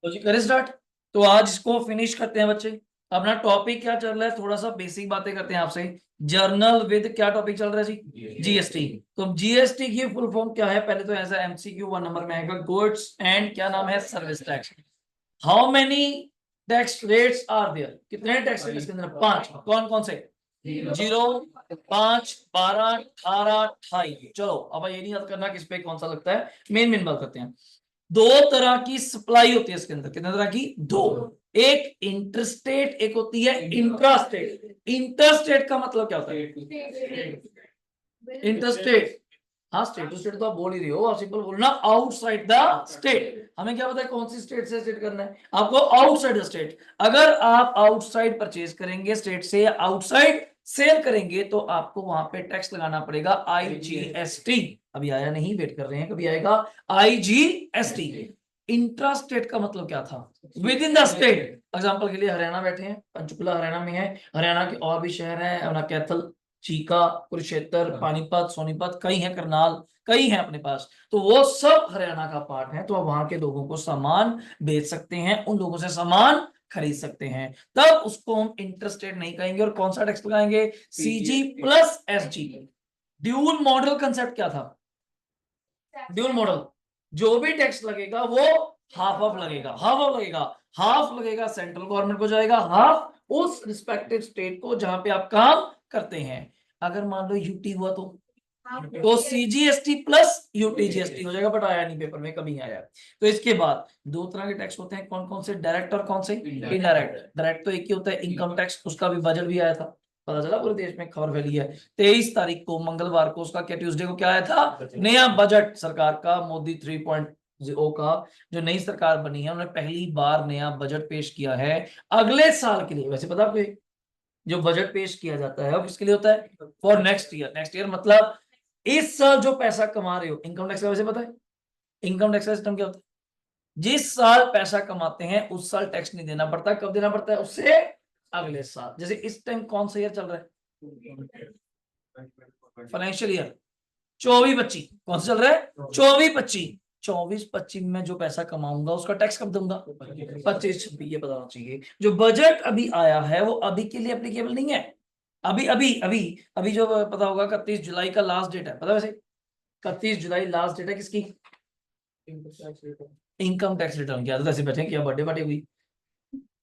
तो जी करें स्टार्ट। तो आज इसको फिनिश करते हैं बच्चे। अपना टॉपिक क्या चल रहा है, थोड़ा सा बेसिक बातें करते हैं आपसे। जर्नल विद क्या टॉपिक चल रहा है जी? जीएसटी। तो जीएसटी की फुल फॉर्म क्या है? पहले तो ऐसा एमसीक्यू 1 नंबर में आएगा, गुड्स एंड क्या नाम है, service tax. How many tax rates are there? कितने टैक्स रेट इसके अंदर? 5। कौन कौन से? 0, 5, 12, 18, 28। चलो अब ये नहीं याद करना किस पे कौन सा लगता है, मेन बात करते हैं। दो तरह की सप्लाई होती है इसके अंदर। कितने तरह की? दो। एक इंटरस्टेट, एक होती है इंट्रास्टेट। इंटरस्टेट का मतलब क्या होता है? इंटरस्टेट। हाँ, स्टेट टू स्टेट तो आप बोल ही रही हो, आप सिंपल बोलना आउटसाइड द स्टेट। हमें क्या पता है कौन सी स्टेट से स्टेट करना है आपको? Outside the state. अगर आप आउटसाइड परचेज करेंगे स्टेट से या आउटसाइड सेल करेंगे तो आपको वहां पे टैक्स लगाना पड़ेगा, आईजीएसटी। अभी आया नहीं, वेट कर रहे हैं कभी आएगा आईजीएसटी। इंट्रा स्टेट का मतलब क्या था? With in the state. Example के लिए हरियाणा बैठे हैं, पंचकुला हरियाणा में है, हरियाणा के और भी शहर हैं, अपना कैथल, चीका, कुरुक्षेत्र, पानीपत, सोनीपत, कई हैं, करनाल, कई हैं अपने पास। तो वो सब हरियाणा का पार्ट है। तो आप वहां के लोगों को सामान बेच सकते हैं, उन लोगों से सामान खरीद सकते हैं, तब उसको हम इंटरस्टेट नहीं कहेंगे। और कौन सा टैक्स लगाएंगे? CG plus SG. Dual model concept क्या था? ड्यूल मॉडल, जो भी टैक्स लगेगा वो हाफ ऑफ लगेगा, हाफ ऑफ लगेगा। हाफ लगेगा सेंट्रल गवर्नमेंट को जाएगा, हाफ उस रिस्पेक्टिव स्टेट को जहां पे आप काम करते हैं। अगर मान लो यूटी हुआ तो सीजीएसटी प्लस यूटीजीएसटी हो जाएगा, बट आया नहीं पेपर में, कभी आया। तो इसके बाद दो तरह के टैक्स होते हैं, कौन कौन से? डायरेक्ट और कौन से? इनडायरेक्ट। डायरेक्ट तो एक ही होता है इनकम टैक्स, उसका भी बजट भी आया था, पता चला पूरे देश में खबर फैली है। 23 तारीख को मंगलवार को उसका, क्या ट्यूसडे को क्या आया था? नया बजट सरकार का, मोदी 3.0 का। जो नई सरकार बनी है उन्होंने पहली बार नया बजट पेश किया है अगले साल के लिए। वैसे पता आपको जो बजट पेश किया जाता है वो किसके लिए होता है? For next year. Next year मतलब इस साल जो पैसा कमा रहे हो। इनकम टैक्स का वैसे पता है इनकम टैक्स का सिस्टम क्या होता है? जिस साल पैसा कमाते हैं उस साल टैक्स नहीं देना पड़ता। कब देना पड़ता है? उससे अगले साल। जैसे इस टाइम कौन सा ईयर चल रहा है? Financial year 24-25। कौन सा चल रहा है? 24-25। 24-25 में जो पैसा कमाऊंगा उसका टैक्स कब दूंगा? 25-26। ये बताना चाहिए। जो बजट अभी आया है वो अभी के लिए एप्लीकेबल नहीं है। अभी अभी अभी अभी जो पता होगा 31 जुलाई का लास्ट डेट है, पता वैसे 31 जुलाई लास्ट डेट है किसकी? Income tax return. क्या ऐसे बैठे क्या बर्थडे पार्टी हुई?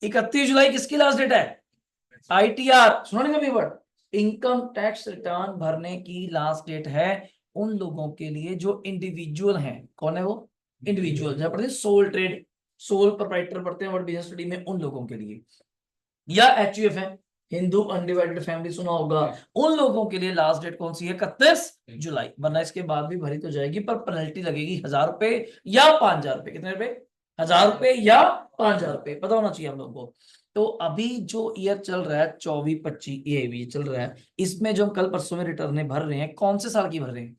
31 जुलाई किसकी लास्ट डेट है? आईटीआर सुना नहीं कभी वर्ड? इनकम टैक्स रिटर्न भरने की लास्ट डेट है उन लोगों के लिए जो इंडिविजुअल हैं। कौन है वो? इंडिविजुअल। जहां पढ़ते हैं सोल ट्रेड, सोल प्रोप्राइटर पढ़ते हैं वर्ड बिजनेस स्टडी में, उन लोगों के लिए। या एचयूएफ है, हिंदू अनडिवाइडेड फैमिली सुना होगा, उन लोगों के लिए लास्ट डेट कौन सी है? 31 जुलाई। वरना इसके बाद भी भरी तो जाएगी पर पेनल्टी लगेगी 1000 रुपए या 5000 रुपए। कितने रुपए? 1000 रुपए या 5000 रुपए, पता होना चाहिए हम लोगों को। तो अभी जो ईयर चल रहा है 24-25, ये भी चल रहा है, इसमें जो हम कल परसों में रिटर्न भर रहे हैं कौन से साल की भर रहे हैं?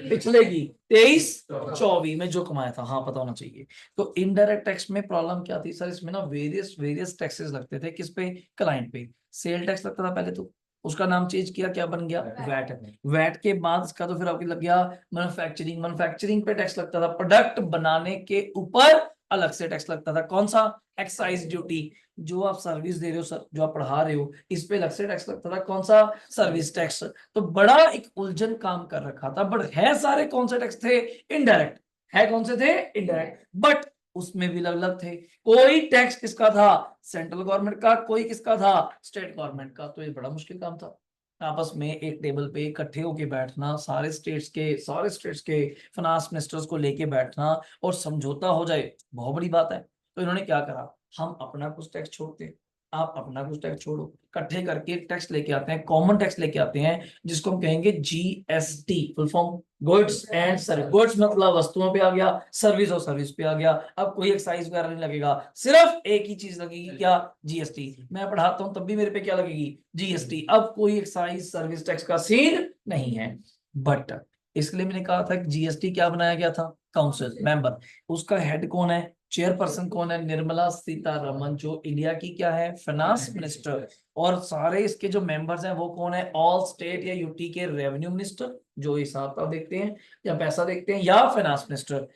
पिछले की 23-24 में जो कमाया था। हाँ, पता होना चाहिए। तो इनडायरेक्ट टैक्स में प्रॉब्लम क्या थी सर? इसमें ना वेरियस टैक्सेस लगते थे। किस पे? क्लाइंट पे। सेल टैक्स लगता था पहले, तो उसका नाम चेंज किया, क्या बन गया? वैट। वैट के बाद इसका तो फिर आपको लग गया मैन्युफैक्चरिंग। मैन्युफैक्चरिंग पे टैक्स लगता था, प्रोडक्ट बनाने के ऊपर अलग से टैक्स लगता था। कौन सा? Excise duty. जो आप सर्विस दे रहे हो सर, जो आप पढ़ा रहे हो, इस पे अलग से टैक्स लगता था। कौन सा? Service tax. तो बड़ा एक उलझन काम कर रखा था, बट है सारे कौन से टैक्स थे? इनडायरेक्ट। है कौन से थे? इनडायरेक्ट। बट उसमें भी अलग अलग थे। कोई टैक्स किसका था? सेंट्रल गवर्नमेंट का, कोई किसका था? स्टेट गवर्नमेंट का। तो ये बड़ा मुश्किल काम था, आपस में एक टेबल पे इकट्ठे होके बैठना, सारे स्टेट्स के फाइनेंस मिनिस्टर्स को लेके बैठना और समझौता हो जाए, बहुत बड़ी बात है। तो इन्होंने क्या करा, हम अपना कुछ टैक्स छोड़ते हैं, आप अपना कुछ टैक्स छोड़ो, इकट्ठे करके एक टैक्स लेके आते हैं, कॉमन टैक्स लेके आते हैं, जिसको हम कहेंगे GST. Full form goods and service. Goods मतलब वस्तुओं पे आ गया, सर्विस और सर्विस पे आ गया। अब कोई एक्साइज वगैरह नहीं लगेगा, सिर्फ एक ही चीज लगेगी, क्या? जीएसटी। मैं पढ़ाता हूं तब भी मेरे पे क्या लगेगी? जीएसटी। अब कोई एक्साइज सर्विस टैक्स का सीन नहीं है। बट इसके लिए मैंने कहा था कि जीएसटी क्या बनाया गया था? Council member. उसका हेड कौन है? चेयरपर्सन कौन है? निर्मला सीतारमन, जो इंडिया की क्या है? Finance minister. और सारे इसके जो मेंबर्स हैं वो कौन है? ऑल स्टेट या यूटी के रेवेन्यू मिनिस्टर, जो हिसाब का देखते हैं या पैसा देखते हैं, या finance minister.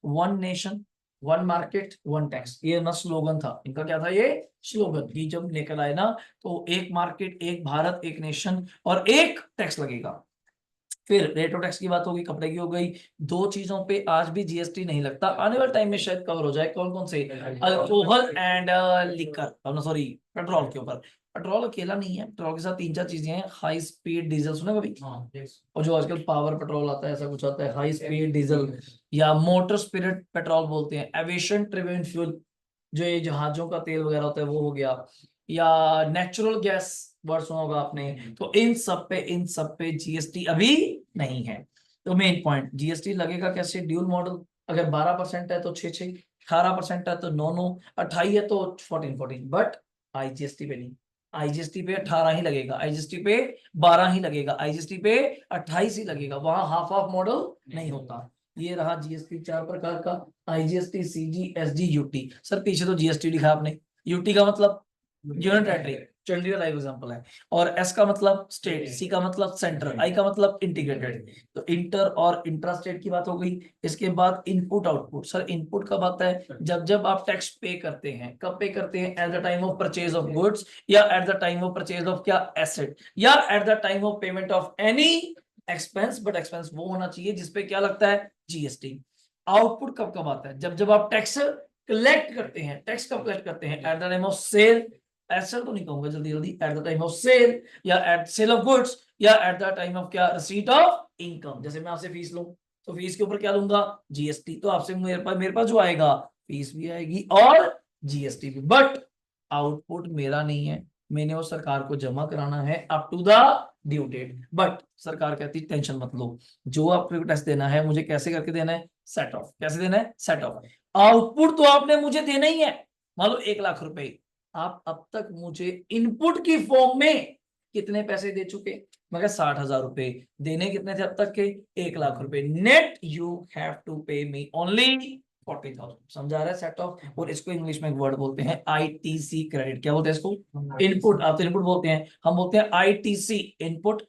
One nation one market one tax, ये ना स्लोगन था इनका, क्या था ये स्लोगन, कि जब लेकर आए ना तो एक मार्केट, एक भारत, एक नेशन और एक टैक्स लगेगा। फिर रेट ऑफ टैक्स की बात होगी, कपड़े की हो गई। दो चीजों पे आज भी जीएसटी नहीं लगता, आने वाले टाइम में शायद कवर हो जाए। कौन कौन से? Alcohol and liquor, sorry petrol के ऊपर। पेट्रोल अकेला नहीं है, पेट्रोल के साथ तीन चार चीजें हैं। हाई स्पीड डीजल सुना कभी? और जो आजकल पावर पेट्रोल आता है, ऐसा कुछ आता है, हाई स्पीड डीजल या मोटर स्पिरिट पेट्रोल बोलते हैं। एविएशन ट्रिबिन फ्यूल, जो ये जहाजों का तेल वगैरह होता है वो हो गया। या नेचुरल गैस वर्ड सुना होगा आपने। तो इन सब पे जीएसटी अभी नहीं है। तो मेन पॉइंट, जीएसटी लगेगा कैसे? ड्यूल मॉडल, अगर 12% है तो 6-6, 18% है तो 9-9, 28 है तो 14-14, बट आईजीएसटी पे नहीं। आईजीएसटी पे 18 ही लगेगा, आईजीएसटी पे 12 ही लगेगा, आईजीएसटी पे 28 ही लगेगा, वहां हाफ ऑफ मॉडल नहीं होता। ये रहा जीएसटी 4 प्रकार का, IGST, CG, SG, UT. Sir पीछे तो जीएसटी लिखा आपने, यूटी का मतलब unit territory, Chandigarh live example है। और एस का मतलब स्टेट, सी का मतलब सेंटर, आई का मतलब इंटीग्रेटेड। तो इंटर और इंट्रा स्टेट की बात हो गई। इसके बाद इनपुट आउटपुट। सर इनपुट कब आता है? जब जब आप टैक्स पे करते हैं। कब पे करते हैं? At the time of purchase of goods, या at the time of purchase of क्या एसेट, या at the time of payment of any expense, but expense वो होना चाहिए जिसपे क्या लगता है? जीएसटी। आउटपुट कब कब आता है? जब जब आप टैक्स कलेक्ट करते हैं। टैक्स कब कलेक्ट करते हैं? At the time of sale, एसेल तो नहीं कहूंगा जल्दी जल्दी, at the time of sale, या एट सेल ऑफ गुड्स, या एट द टाइम ऑफ क्या? Receipt of income. जैसे मैं आपसे फीस लूं तो फीस के ऊपर क्या लूंगा? जीएसटी। तो आपसे मेरे पास जो आएगा, फीस भी आएगी और जीएसटी भी, बट आउटपुट मेरा नहीं है, मैंने वो सरकार को जमा कराना है up to the due date. But सरकार कहती टेंशन मत लो, जो आपको टैक्स देना है मुझे कैसे करके देना है? Set off. कैसे देना है? Set of. आउटपुट तो आपने मुझे देना ही है। मान लो 1 लाख रुपए, आप अब तक मुझे इनपुट की फॉर्म में कितने पैसे दे चुके? मगर 60,000 रुपए। देने कितने थे अब तक के? 1 लाख रुपए। नेट यू हैव टू पे मी ओनली 40,000। समझा रहा है? Set of. और इसको इंग्लिश में एक वर्ड बोलते हैं आईटीसी क्रेडिट। क्या बोलते हैं इसको? इनपुट। आप तो इनपुट बोलते हैं, हम बोलते हैं आईटीसी, इनपुट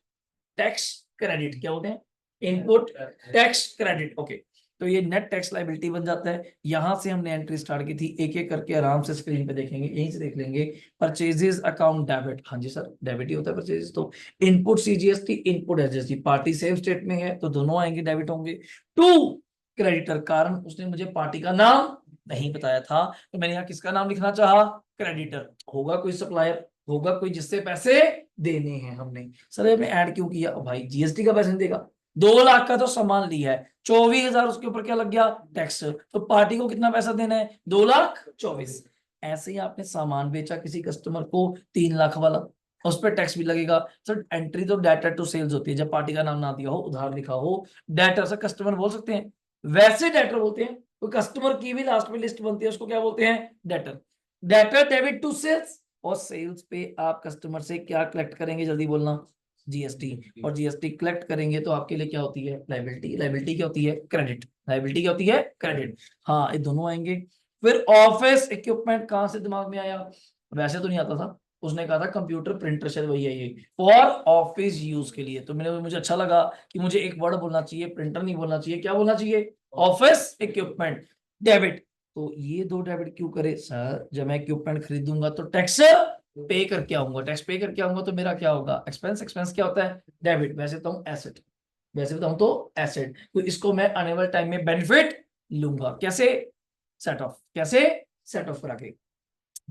टैक्स क्रेडिट। क्या बोलते हैं? Input tax credit. ओके, तो ये नेट टैक्स लायबिलिटी बन जाता है। यहां से हमने एंट्री स्टार्ट की थी, एक एक करके आराम से स्क्रीन पे देखेंगे, यहीं से देख लेंगे। परचेजेस अकाउंट डेबिट, हाँ जी सर डेबिट ही होता है परचेजेस। तो input CGST, input SGST, party same state में है तो दोनों आएंगे, डेबिट होंगे। टू क्रेडिटर, कारण उसने मुझे पार्टी का नाम नहीं बताया था, तो मैंने यहाँ किसका नाम लिखना चाहा? क्रेडिटर। होगा कोई सप्लायर, होगा कोई जिससे पैसे देने हैं हमने। सर हमने ऐड क्यों किया? भाई जीएसटी का पैसे नहीं देगा, 2 लाख का तो सामान लिया है, 24,000 उसके ऊपर क्या लग गया? टैक्स। तो पार्टी को कितना पैसा देना है? 2,24,000। ऐसे ही आपने सामान बेचा किसी कस्टमर को 3 लाख वाला, उस पर टैक्स भी लगेगा। सर एंट्री तो डेटर टू सेल्स होती है, जब पार्टी का नाम ना दिया हो, उधार लिखा हो। डेटर सर कस्टमर बोल सकते हैं, वैसे डेटर बोलते हैं। तो कस्टमर की भी लास्ट में लिस्ट बनती है, उसको क्या बोलते हैं? Debtor. Debtor debit to sales, और सेल्स पे आप कस्टमर से क्या कलेक्ट करेंगे? जल्दी बोलना। जीएसटी। और जीएसटी कलेक्ट करेंगे तो आपके लिए क्या होती है? लायबिलिटी। लायबिलिटी क्या होती है? क्रेडिट। लायबिलिटी क्या होती है? क्रेडिट। हाँ ये दोनों आएंगे। फिर ऑफिस इक्विपमेंट कहां से दिमाग में आया? वैसे तो नहीं आता था, उसने कहा था कंप्यूटर प्रिंटर, शायद वही है ये, फॉर ऑफिस यूज के लिए। तो मुझे अच्छा लगा कि मुझे एक वर्ड बोलना चाहिए, प्रिंटर नहीं बोलना चाहिए, क्या बोलना चाहिए? Office equipment debit. तो ये दो डेबिट क्यों करे सर? जब मैं इक्विपमेंट खरीदूंगा तो टैक्स पे करके आऊंगा, टैक्स पे करके आऊंगा तो मेरा क्या होगा? एक्सपेंस। एक्सपेंस क्या होता है? डेबिट। वैसे तो एसेट, वैसे बताऊं तो एसेट। तो इसको मैं आने वाले टाइम में बेनिफिट लूंगा। कैसे? Set off. कैसे? सेट ऑफ करा के।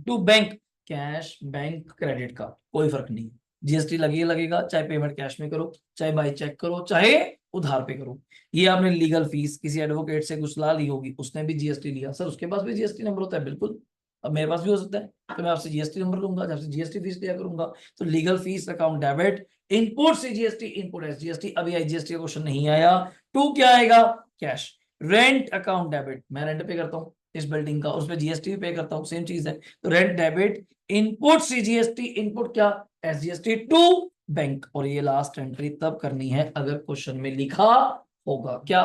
To bank, cash bank credit का कोई फर्क नहीं, जीएसटी लगेगा, चाहे पेमेंट कैश में करो, चाहे बाई चेक करो, चाहे उधार पे करो। ये आपने लीगल फीस किसी एडवोकेट से कुछ ला ली होगी, उसने भी जीएसटी लिया, सर उसके पास भी जीएसटी नंबर होता है, बिल्कुल। अब मेरे पास भी हो सकता है, तो मैं आपसे जीएसटी नंबर लूंगा, आपसे जीएसटी फीस लिया करूंगा। तो legal fees account debit, input से जीएसटी, इनपुट एस जीएसटी। अभी जीएसटी का क्वेश्चन नहीं आया। टू क्या आएगा? कैश। रेंट अकाउंट डेबिट, मैं रेंट पे करता हूँ इस बिल्डिंग का, उस पर जीएसटी भी पे करता हूँ, सेम चीज है। तो rent debit, input CGST, input क्या? SGST to bank. और ये लास्ट एंट्री तब करनी है अगर क्वेश्चन में लिखा होगा क्या?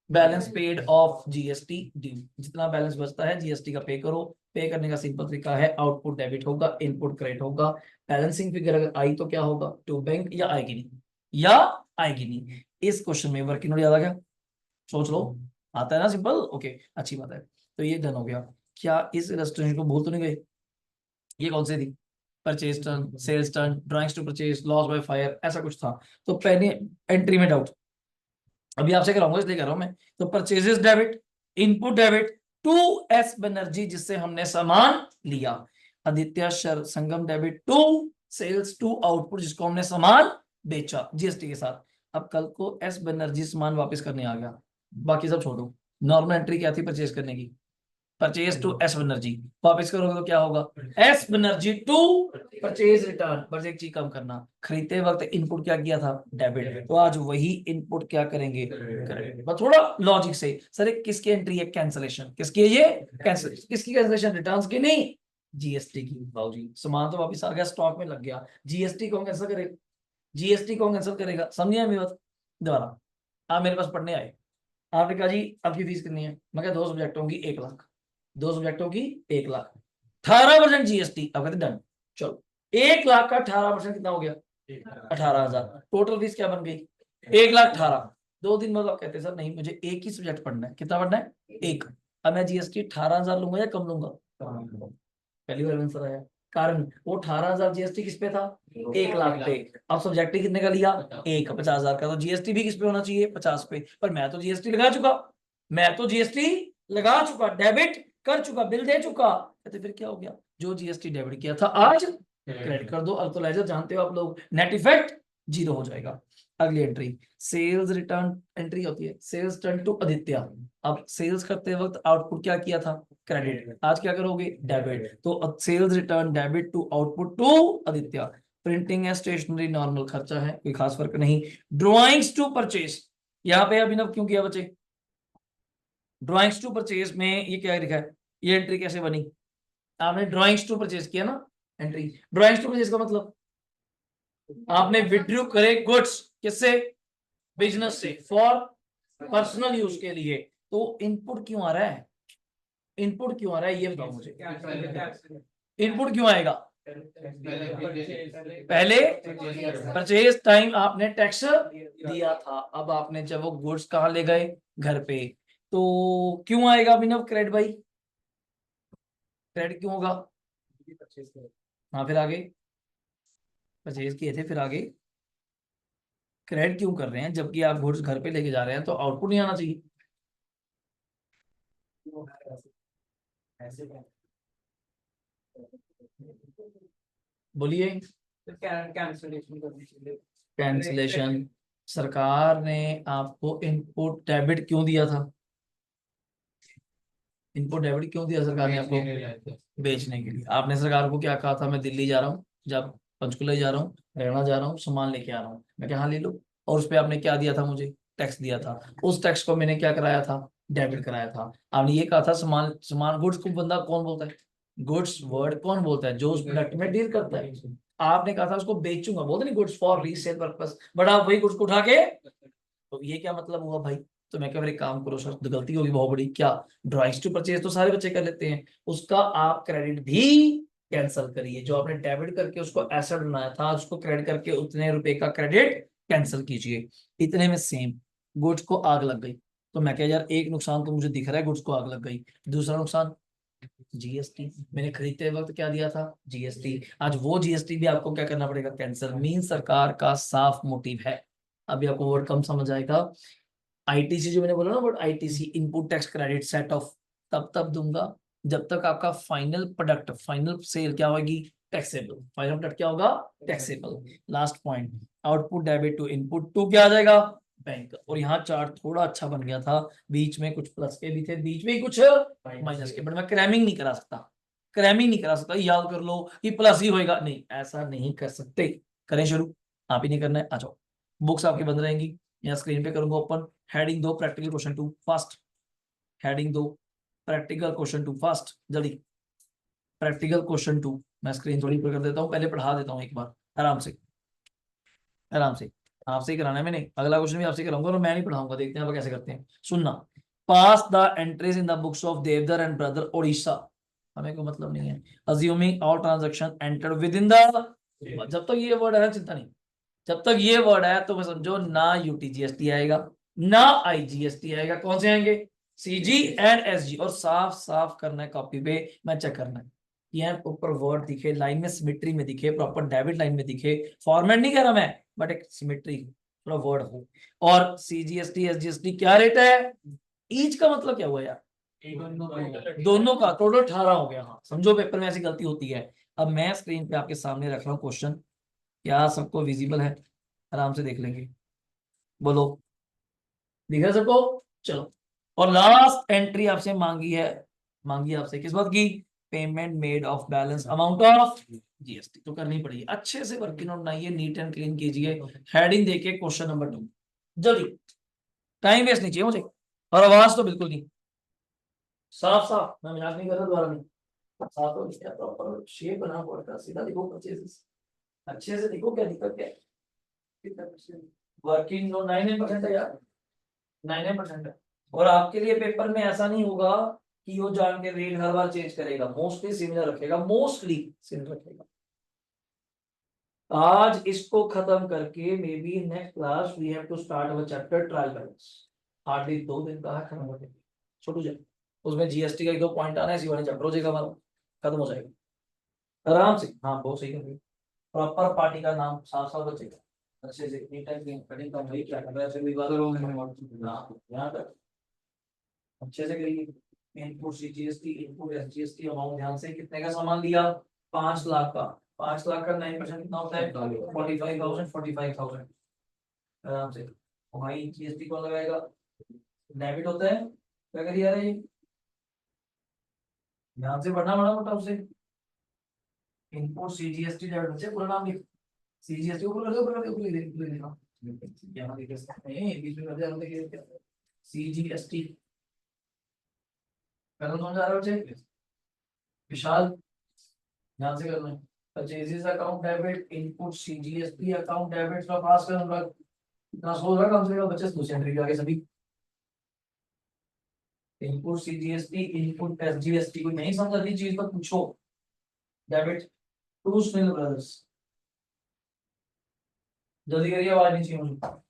Balance paid of GST due. जितना बैलेंस बचता है जीएसटी का पे करो। पे करने का सिंपल तरीका है, आउटपुट डेबिट होगा, इनपुट क्रेडिट होगा। बैलेंसिंग फिगर अगर आई तो क्या होगा? टू बैंक, या आएगी नहीं, या आएगी नहीं। इस क्वेश्चन में वर्किंग नोट याद आ गया? सोच लो। आता है ना सिंपल, ओके अच्छी बात है। तो ये डन हो गया। क्या इस इलस्ट्रेशन को भूल तो नहीं गए? ये कौन सी थी? Purchase turn, sales turn, drawings to purchase, loss by fire, ऐसा कुछ था। तो पहले एंट्री में डाउट, अभी आपसे कराऊंगा इसलिए कर रहा हूं मैं। तो purchases debit, input debit to S Banerjee जिससे हमने सामान लिया, Aditya Sangam debit to sales to output जिसको हमने सामान बेचा जीएसटी के साथ। अब कल को एस बनर्जी सामान वापस करने आ गया, बाकी सब छोड़ो। नॉर्मल एंट्री क्या थी परचेज करने की? परचेज टू एस बनर्जी, वापस करोगे तो क्या होगा? S Banerjee to purchase return, बस एक चीज कम करना, खरीदते वक्त इनपुट क्या किया था? डेबिट। तो आज वही इनपुट क्या करेंगे? क्रेडिट। बस थोड़ा लॉजिक से, सर एक किसकी एंट्री है? कैंसलेशन। किसकी है ये? कैंसलेशन। किसकी कैंसलेशन? रिटर्न्स की नहीं, जीएसटी की। बाबूजी सामान तो वापस आ गया, स्टॉक में लग गया, जीएसटी कौन कैंसिल करेगा? जीएसटी कौन कैंसिल करेगा? समझिए मेरी बात। दोबारा, आप मेरे पास पढ़ने आए, आपने कहा जी आपकी फीस कितनी है? मैं कहा 2 सब्जेक्टों की 1 लाख, 2 सब्जेक्टों की 1 लाख, 18% जीएसटी। अब कहते डन। चलो 1 लाख का 18% कितना हो गया? 18,000। टोटल फीस क्या बन गई? 1,18,000। 2 दिन बाद आप कहते हैं सर नहीं मुझे एक ही सब्जेक्ट पढ़ना है, कितना पढ़ना है? एक। अब मैं जीएसटी 18,000 लूंगा या कम लूंगा? पहली बार आंसर आया, कारण वो 18,000 जीएसटी किस पे था? 1 लाख पे। अब सब्जेक्ट कितने का लिया? एक, 50,000 का। तो जीएसटी भी किस पे होना चाहिए? 50 पे। पर मैं तो जीएसटी लगा चुका, मैं तो जीएसटी लगा चुका, डेबिट कर चुका, बिल दे चुका। कहते फिर क्या हो गया? जो जीएसटी डेबिट किया था आज क्रेडिट कर दो। अब तो लेजर जानते हो आप लोग, नेट इफेक्ट 0 हो जाएगा। अगली एंट्री सेल्स रिटर्न एंट्री होती है, सेल्स टर्न टू आदित्य। अब सेल्स करते वक्त आउटपुट क्या किया था? क्रेडिट। आज क्या करोगे? डेबिट। तो sales return debit to output to Aditya. Printing है, स्टेशनरी नॉर्मल खर्चा है, कोई खास फर्क नहीं। ड्रॉइंग्स टू परचेज, यहाँ पे अभिनव क्यों किया बच्चे? ड्रॉइंग्स टू परचेज में ये क्या लिखा है? ये एंट्री कैसे बनी? आपने ड्रॉइंग्स टू परचेज किया ना एंट्री। ड्रॉइंग्स टू परचेज का मतलब आपने विड्रू करे गुड्स, किससे? बिजनेस से, फॉर पर्सनल यूज के लिए। तो इनपुट क्यों आ रहा है? इनपुट क्यों आ रहा है ये बताओ मुझे। इनपुट क्यों आएगा? पहले परचेज टाइम आपने टैक्स दिया था, अब आपने जब वो गुड्स कहाँ ले गए? घर पे। तो क्यों आएगा अभिनव क्रेडिट भाई? क्रेडिट क्यों होगा? हाँ फिर आगे, परचेज किए थे फिर आगे क्रेडिट क्यों कर रहे हैं जबकि आप गुड्स घर पे लेके जा रहे हैं? तो आउटपुट नहीं आना चाहिए? बोलिए। कैंसिलेशन, सरकार ने आपको इनपुट डेबिट क्यों दिया था? इनपुट डेबिट क्यों दिया सरकार ने आपको? बेचने के लिए। आपने सरकार को क्या कहा था? मैं दिल्ली जा रहा हूँ, जब पंचकुला जा रहा हूँ, हरियाणा जा रहा हूँ, सामान लेके आ रहा हूँ, मैं क्या हाँ ले लो। और उस पर आपने क्या दिया था? मुझे टैक्स दिया था। उस टैक्स को मैंने क्या कराया था? डेबिट कराया था। आपने ये कहा था सामान, सामान गुड्स को बंदा कौन बोलता है? गुड्स वर्ड कौन बोलता है? जो उस प्रोडक्ट में डील करता है। आपने कहा था उसको बेचूंगा, बोलते नहीं goods for resale purpose, but आप वही गुड्स को उठा के, तो ये क्या मतलब हुआ भाई? तो मैं क्या, एक काम करो सर, तो गलती होगी बहुत बड़ी। क्या? ड्राइंग्स टू परचेज तो सारे बच्चे कर लेते हैं, उसका आप क्रेडिट भी कैंसिल करिए। जो आपने डेबिट करके उसको एसेट बनाया था, उसको क्रेडिट करके उतने रुपए का क्रेडिट कैंसिल कीजिए। इतने में सेम गुड्स को आग लग गई। तो मैं क्या यार, एक नुकसान तो मुझे दिख रहा है, गुड्स को आग लग गई। दूसरा नुकसान जीएसटी, मैंने खरीदते वक्त क्या दिया था? जीएसटी। आज वो जीएसटी भी आपको क्या करना पड़ेगा? कैंसिल। मीन सरकार का साफ मोटिव है। अभी आपको वर्ड कम समझ आएगा। आईटीसी जो मैंने बोला ना word, ITC input tax credit set of, तब दूंगा जब तक आपका फाइनल प्रोडक्ट, फाइनल सेल क्या होगी? टैक्सेबल। फाइनल प्रोडक्ट क्या होगा? Taxable. Last point, output debit to input to क्या आ जाएगा? बैंक। और यहाँ चार्ट थोड़ा अच्छा बन गया था, बीच में कुछ प्लस के भी थे, बीच में कुछ माइनस के, बट मैं क्रैमिंग नहीं करा सकता। क्रैमिंग नहीं करा सकता, याद कर लो कि प्लस ही होएगा, नहीं ऐसा नहीं कर सकते। करें शुरू, आप ही नहीं करना है, आ जाओ। बुक्स आपकी बंद रहेंगी, या स्क्रीन पे करूंगा ओपन। हेडिंग दो practical question two fast, heading दो प्रैक्टिकल क्वेश्चन टू फास्ट, जल्दी। प्रैक्टिकल क्वेश्चन टू, मैं स्क्रीन थोड़ी ऊपर कर देता हूँ, पहले पढ़ा देता हूँ एक बार आराम से, आराम से। आपसे ही कराना है मैंने, अगला क्वेश्चन भी आपसे ही कराऊंगा और मैं नहीं पढ़ाऊंगा, देखते हैं आप कैसे करते हैं। सुनना, pass the entries in the books of Deodhar and brother Odisha. हमें कोई मतलब नहीं है। Assuming all transaction entered within the, जब तक ये वर्ड है चिंता नहीं, जब तक ये वर्ड है तो मैं समझो ना यूटीजीएसटी आएगा ना आईजीएसटी आएगा। कौन से आएंगे? सीजी एंड एसजी, और साफ साफ करना है कॉपी पे, मैं चेक करना है ये ऊपर वर्ड दिखे, लाइन में सिमेट्री में दिखे, प्रॉपर डेबिट लाइन में दिखे, फॉर्मेट नहीं कह रहा मैं, बट एक सिमेट्री थोड़ा वर्ड हो। और सीजीएसटी एसजीएसटी क्या रेट है, ईच का मतलब क्या हुआ यार, दोनों का टोटल 18 हो गया। हाँ समझो पेपर में ऐसी गलती होती है। अब मैं स्क्रीन पे आपके सामने रख रहा हूँ क्वेश्चन, क्या सबको विजिबल है, आराम से देख लेंगे, बोलो दिख रहा है सबको, चलो। और लास्ट एंट्री आपसे मांगी आपसे किस बात की, payment made of balance amount of GST, तो करनी पड़ेगी। अच्छे से वर्किंग नोट बनाइए, नीट एंड क्लीन कीजिए, हेडिंग देखिए क्वेश्चन नंबर 2, जल्दी, टाइम वेस्ट नहीं चाहिए मुझे, और आवाज तो बिल्कुल नहीं, साफ साफ, मैं मजाक नहीं कर रहा, दोबारा नहीं, साफ तो लिखा, प्रॉपर शेप बना पड़ता, सीधा देखो अच्छे से देखो, क्या दिक्कत क्या है, वर्किंग नोट 99% है यार, 99% है। और आपके लिए पेपर में ऐसा नहीं होगा कि वो जान के रेट हर बार चेंज करेगा, मोस्टली सिमिलर रखेगा, मोस्टली सिमिलर रखेगा। आज इसको खत्म करके maybe next class we have to start our chapter trial balance, hardly 2 दिन का है, खत्म हो जाएगा, छोटू जाए, उसमें जीएसटी का एक दो पॉइंट आना है, इसी वाले चैप्टर हो जाएगा हमारा, खत्म हो जाएगा आराम से। हाँ बहुत सही कर, प्रॉपर पार्टी का नाम साफ साफ बचेगा, अच्छे से नीट एंड क्लीन कटिंग का भाई क्या कर रहा है, ऐसे भी बात यहाँ तक अच्छे से करिए। Input GST, input SGST, amount ध्यान से, कितने का सामान लिया, 5 लाख का, 5 लाख का 9% कितना होता है, 45,000, 45,000, आराम से। वही जीएसटी कौन लगाएगा, डेबिट होता है, क्या करिए यार ये, ध्यान से पढ़ना बड़ा मोटा उसे, इनपुट सीजीएसटी डेबिट, बच्चे पूरा नाम लिख, सीजीएसटी ऊपर कर दो, ऊपर कर दो, ऊपर लिख दे, ऊपर लिखा यहाँ लिख सकते हैं, बीच में कर दे, देखिए सीजीएसटी, कलम समझ आ रहा है बच्चे, विशाल ध्यान से करना है। Purchases account debit, input CGST account debit का पास कर, उनका इतना सोच रहा कम से कम बच्चे, दूसरी एंट्री आगे सभी, इनपुट सीजीएसटी, इनपुट एसजीएसटी, कोई नहीं समझ रही चीज तो पूछो, डेबिट टू स्नेल ब्रदर्स, जल्दी करिए, आवाज नहीं चाहिए मुझे।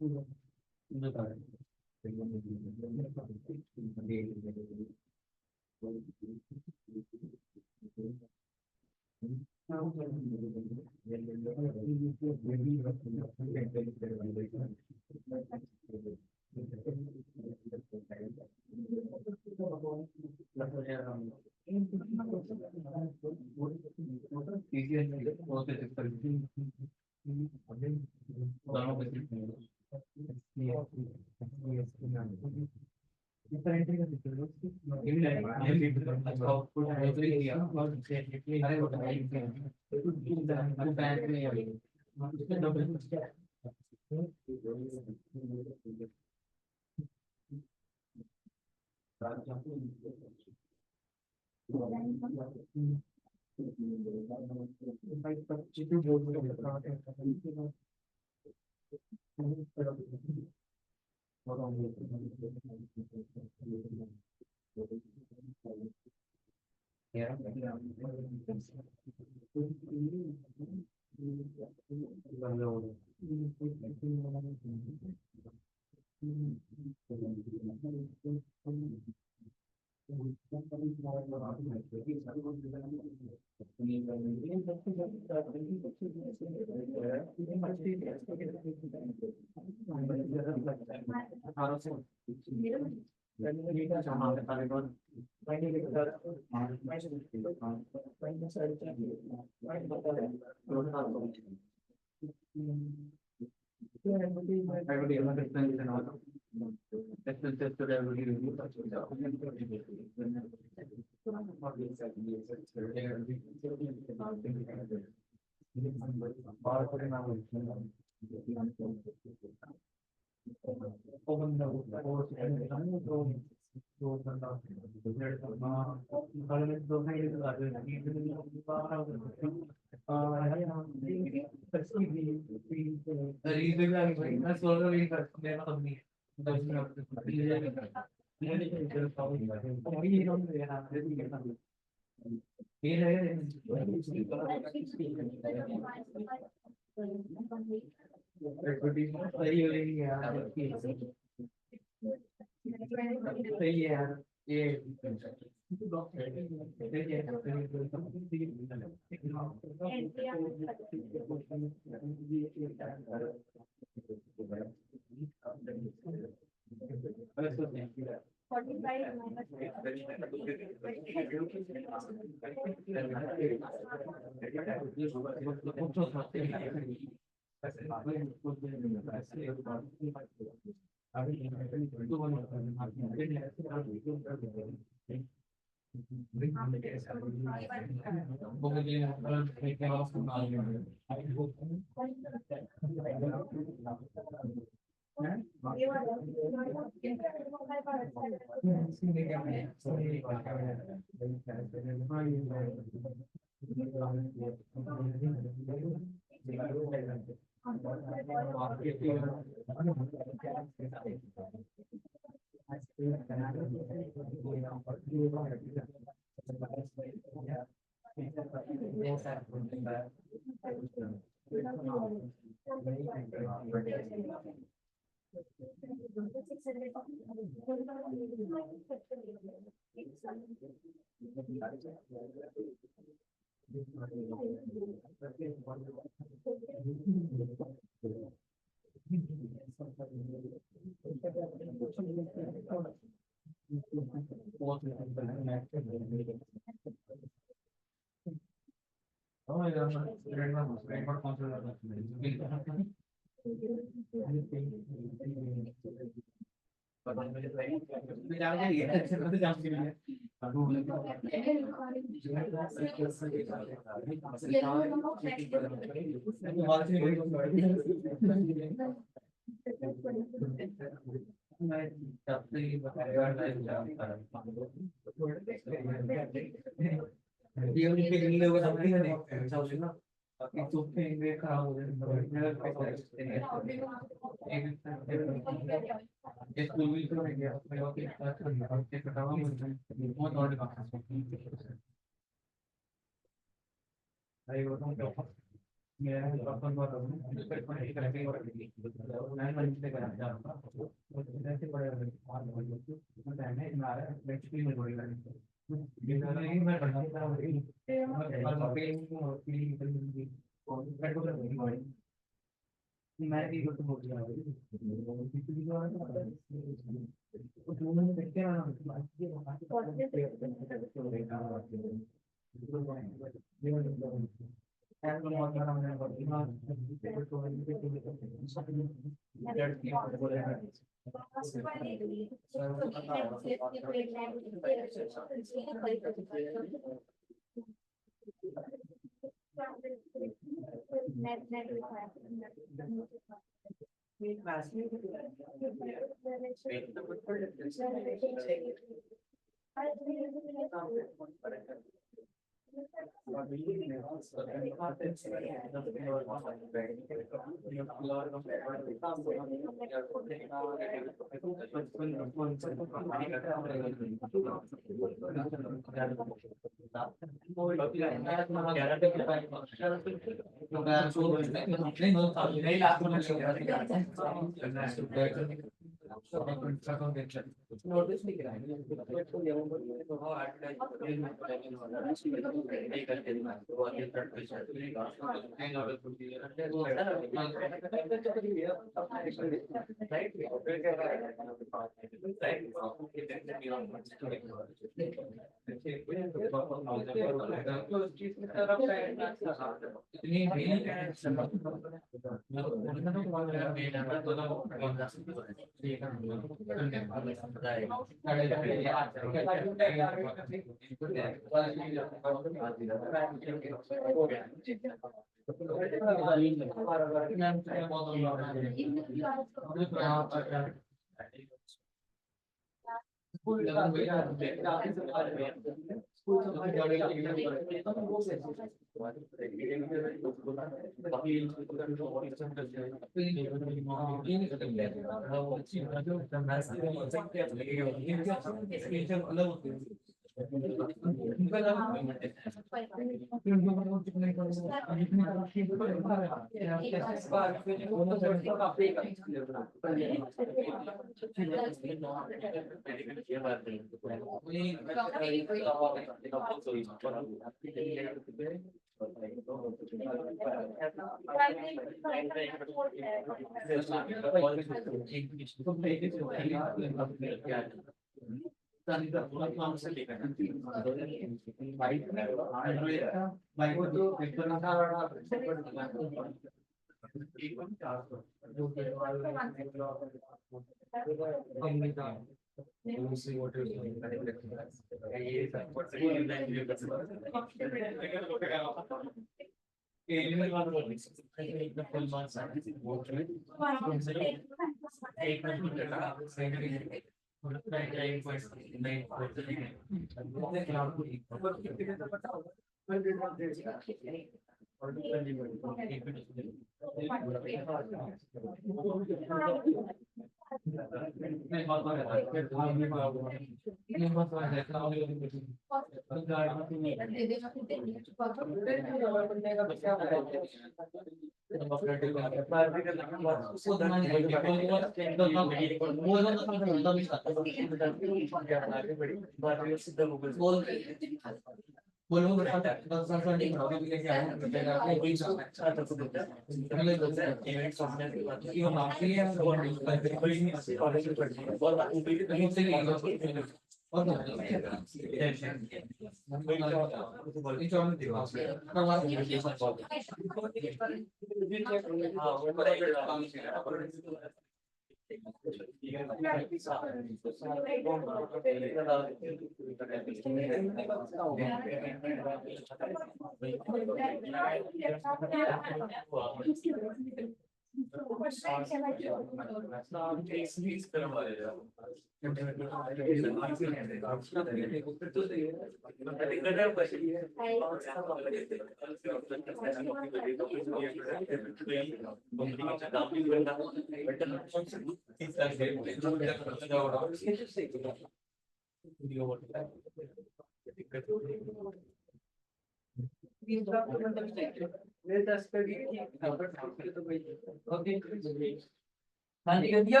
हाँ जी, कर दिया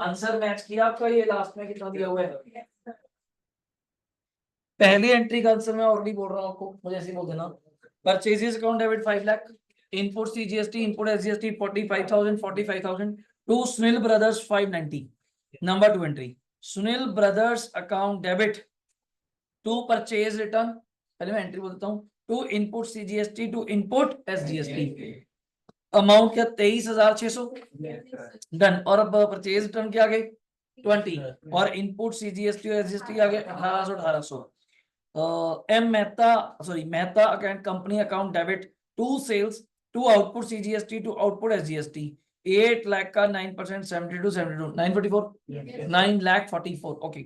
आंसर मैच किया आपका। ये लास्ट में कितना दिया हुआ है? पहली एंट्री का आंसर मैं ऑलरेडी बोल रहा हूँ आपको, मुझे ऐसे ही बोल देना। Purchases account debit 5 lakh, input CGST, input SGST 45,000 to Sunil brothers 590। Number 2 entry, Sunil brothers account debit to purchase return, पहले मैं एंट्री बोल देता हूँ, to input CGST to input SGST, amount क्या 23,600, डन। और अब परचेज रिटर्न क्या आ गए 20, और इनपुट सीजीएसटी और एसजीएसटी आ गए 1800। M Mehta, sorry Mehta account company account debit to sales to output CGST to output SGST 8 lakh का 9% 72 944 9,44,000। ओके,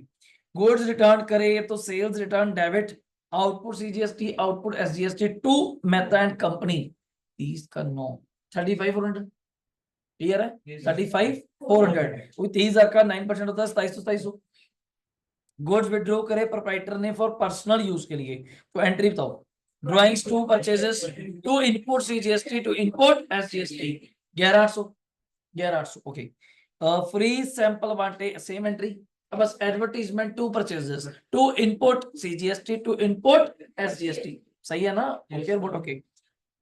गुड्स रिटर्न करे तो sales return debit output CGST output SGST to Mehta and company 30 का 9 35,400। क्लियर है? 35,400 कोई 30,000 का 9% होता है 27,200। गुड्स विड्रॉ करे प्रोप्राइटर ने फॉर पर्सनल यूज के लिए, तो एंट्री बताओ। Drawings to purchases to input CGST to input SGST 11,800। Okay, free sample बांटे सेम एंट्री। अब बस advertisement to purchases to input CGST to input SGST, सही है ना? ओके,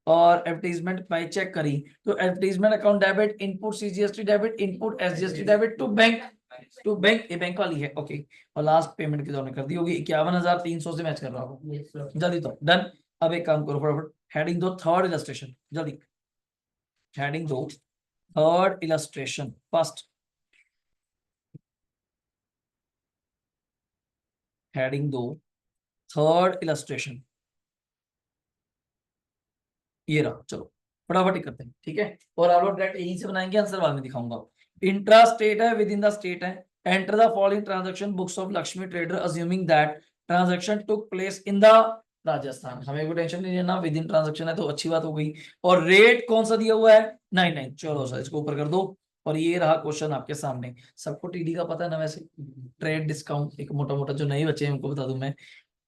और एडवर्टीजमेंट बाय चेक करी तो advertisement account debit input CGST debit input SGST debit to bank, to bank, ये बैंक वाली है। ओके, और लास्ट पेमेंट की दोनों कर दी होगी 51,300 से मैच कर रहा हूँ। जल्दी तो डन। अब एक काम करो फटाफट, हेडिंग दो थर्ड इलस्ट्रेशन, जल्दी हेडिंग दो थर्ड इलस्ट्रेशन फर्स्ट, हेडिंग दो थर्ड इलस्ट्रेशन, ये रहा। चलो फटाफट ही करते हैं, ठीक है? और आप लोग डायरेक्ट यहीं से बनाएंगे, आंसर बाद में दिखाऊंगा। इंट्रा स्टेट है, विद इन द स्टेट है। Enter the following transaction books of Lakshmi trader assuming that transaction took place in the Rajasthan. हमें कोई टेंशन नहीं लेना, विद इन ट्रांजैक्शन है तो अच्छी बात हो गई। और रेट कौन सा दिया हुआ है 99। चलो सर इसको ऊपर कर दो। और ये रहा क्वेश्चन आपके सामने। सबको टीडी का पता है ना वैसे, ट्रेड डिस्काउंट एक मोटा मोटा, जो नहीं बचे हैं उनको बता दूं मैं।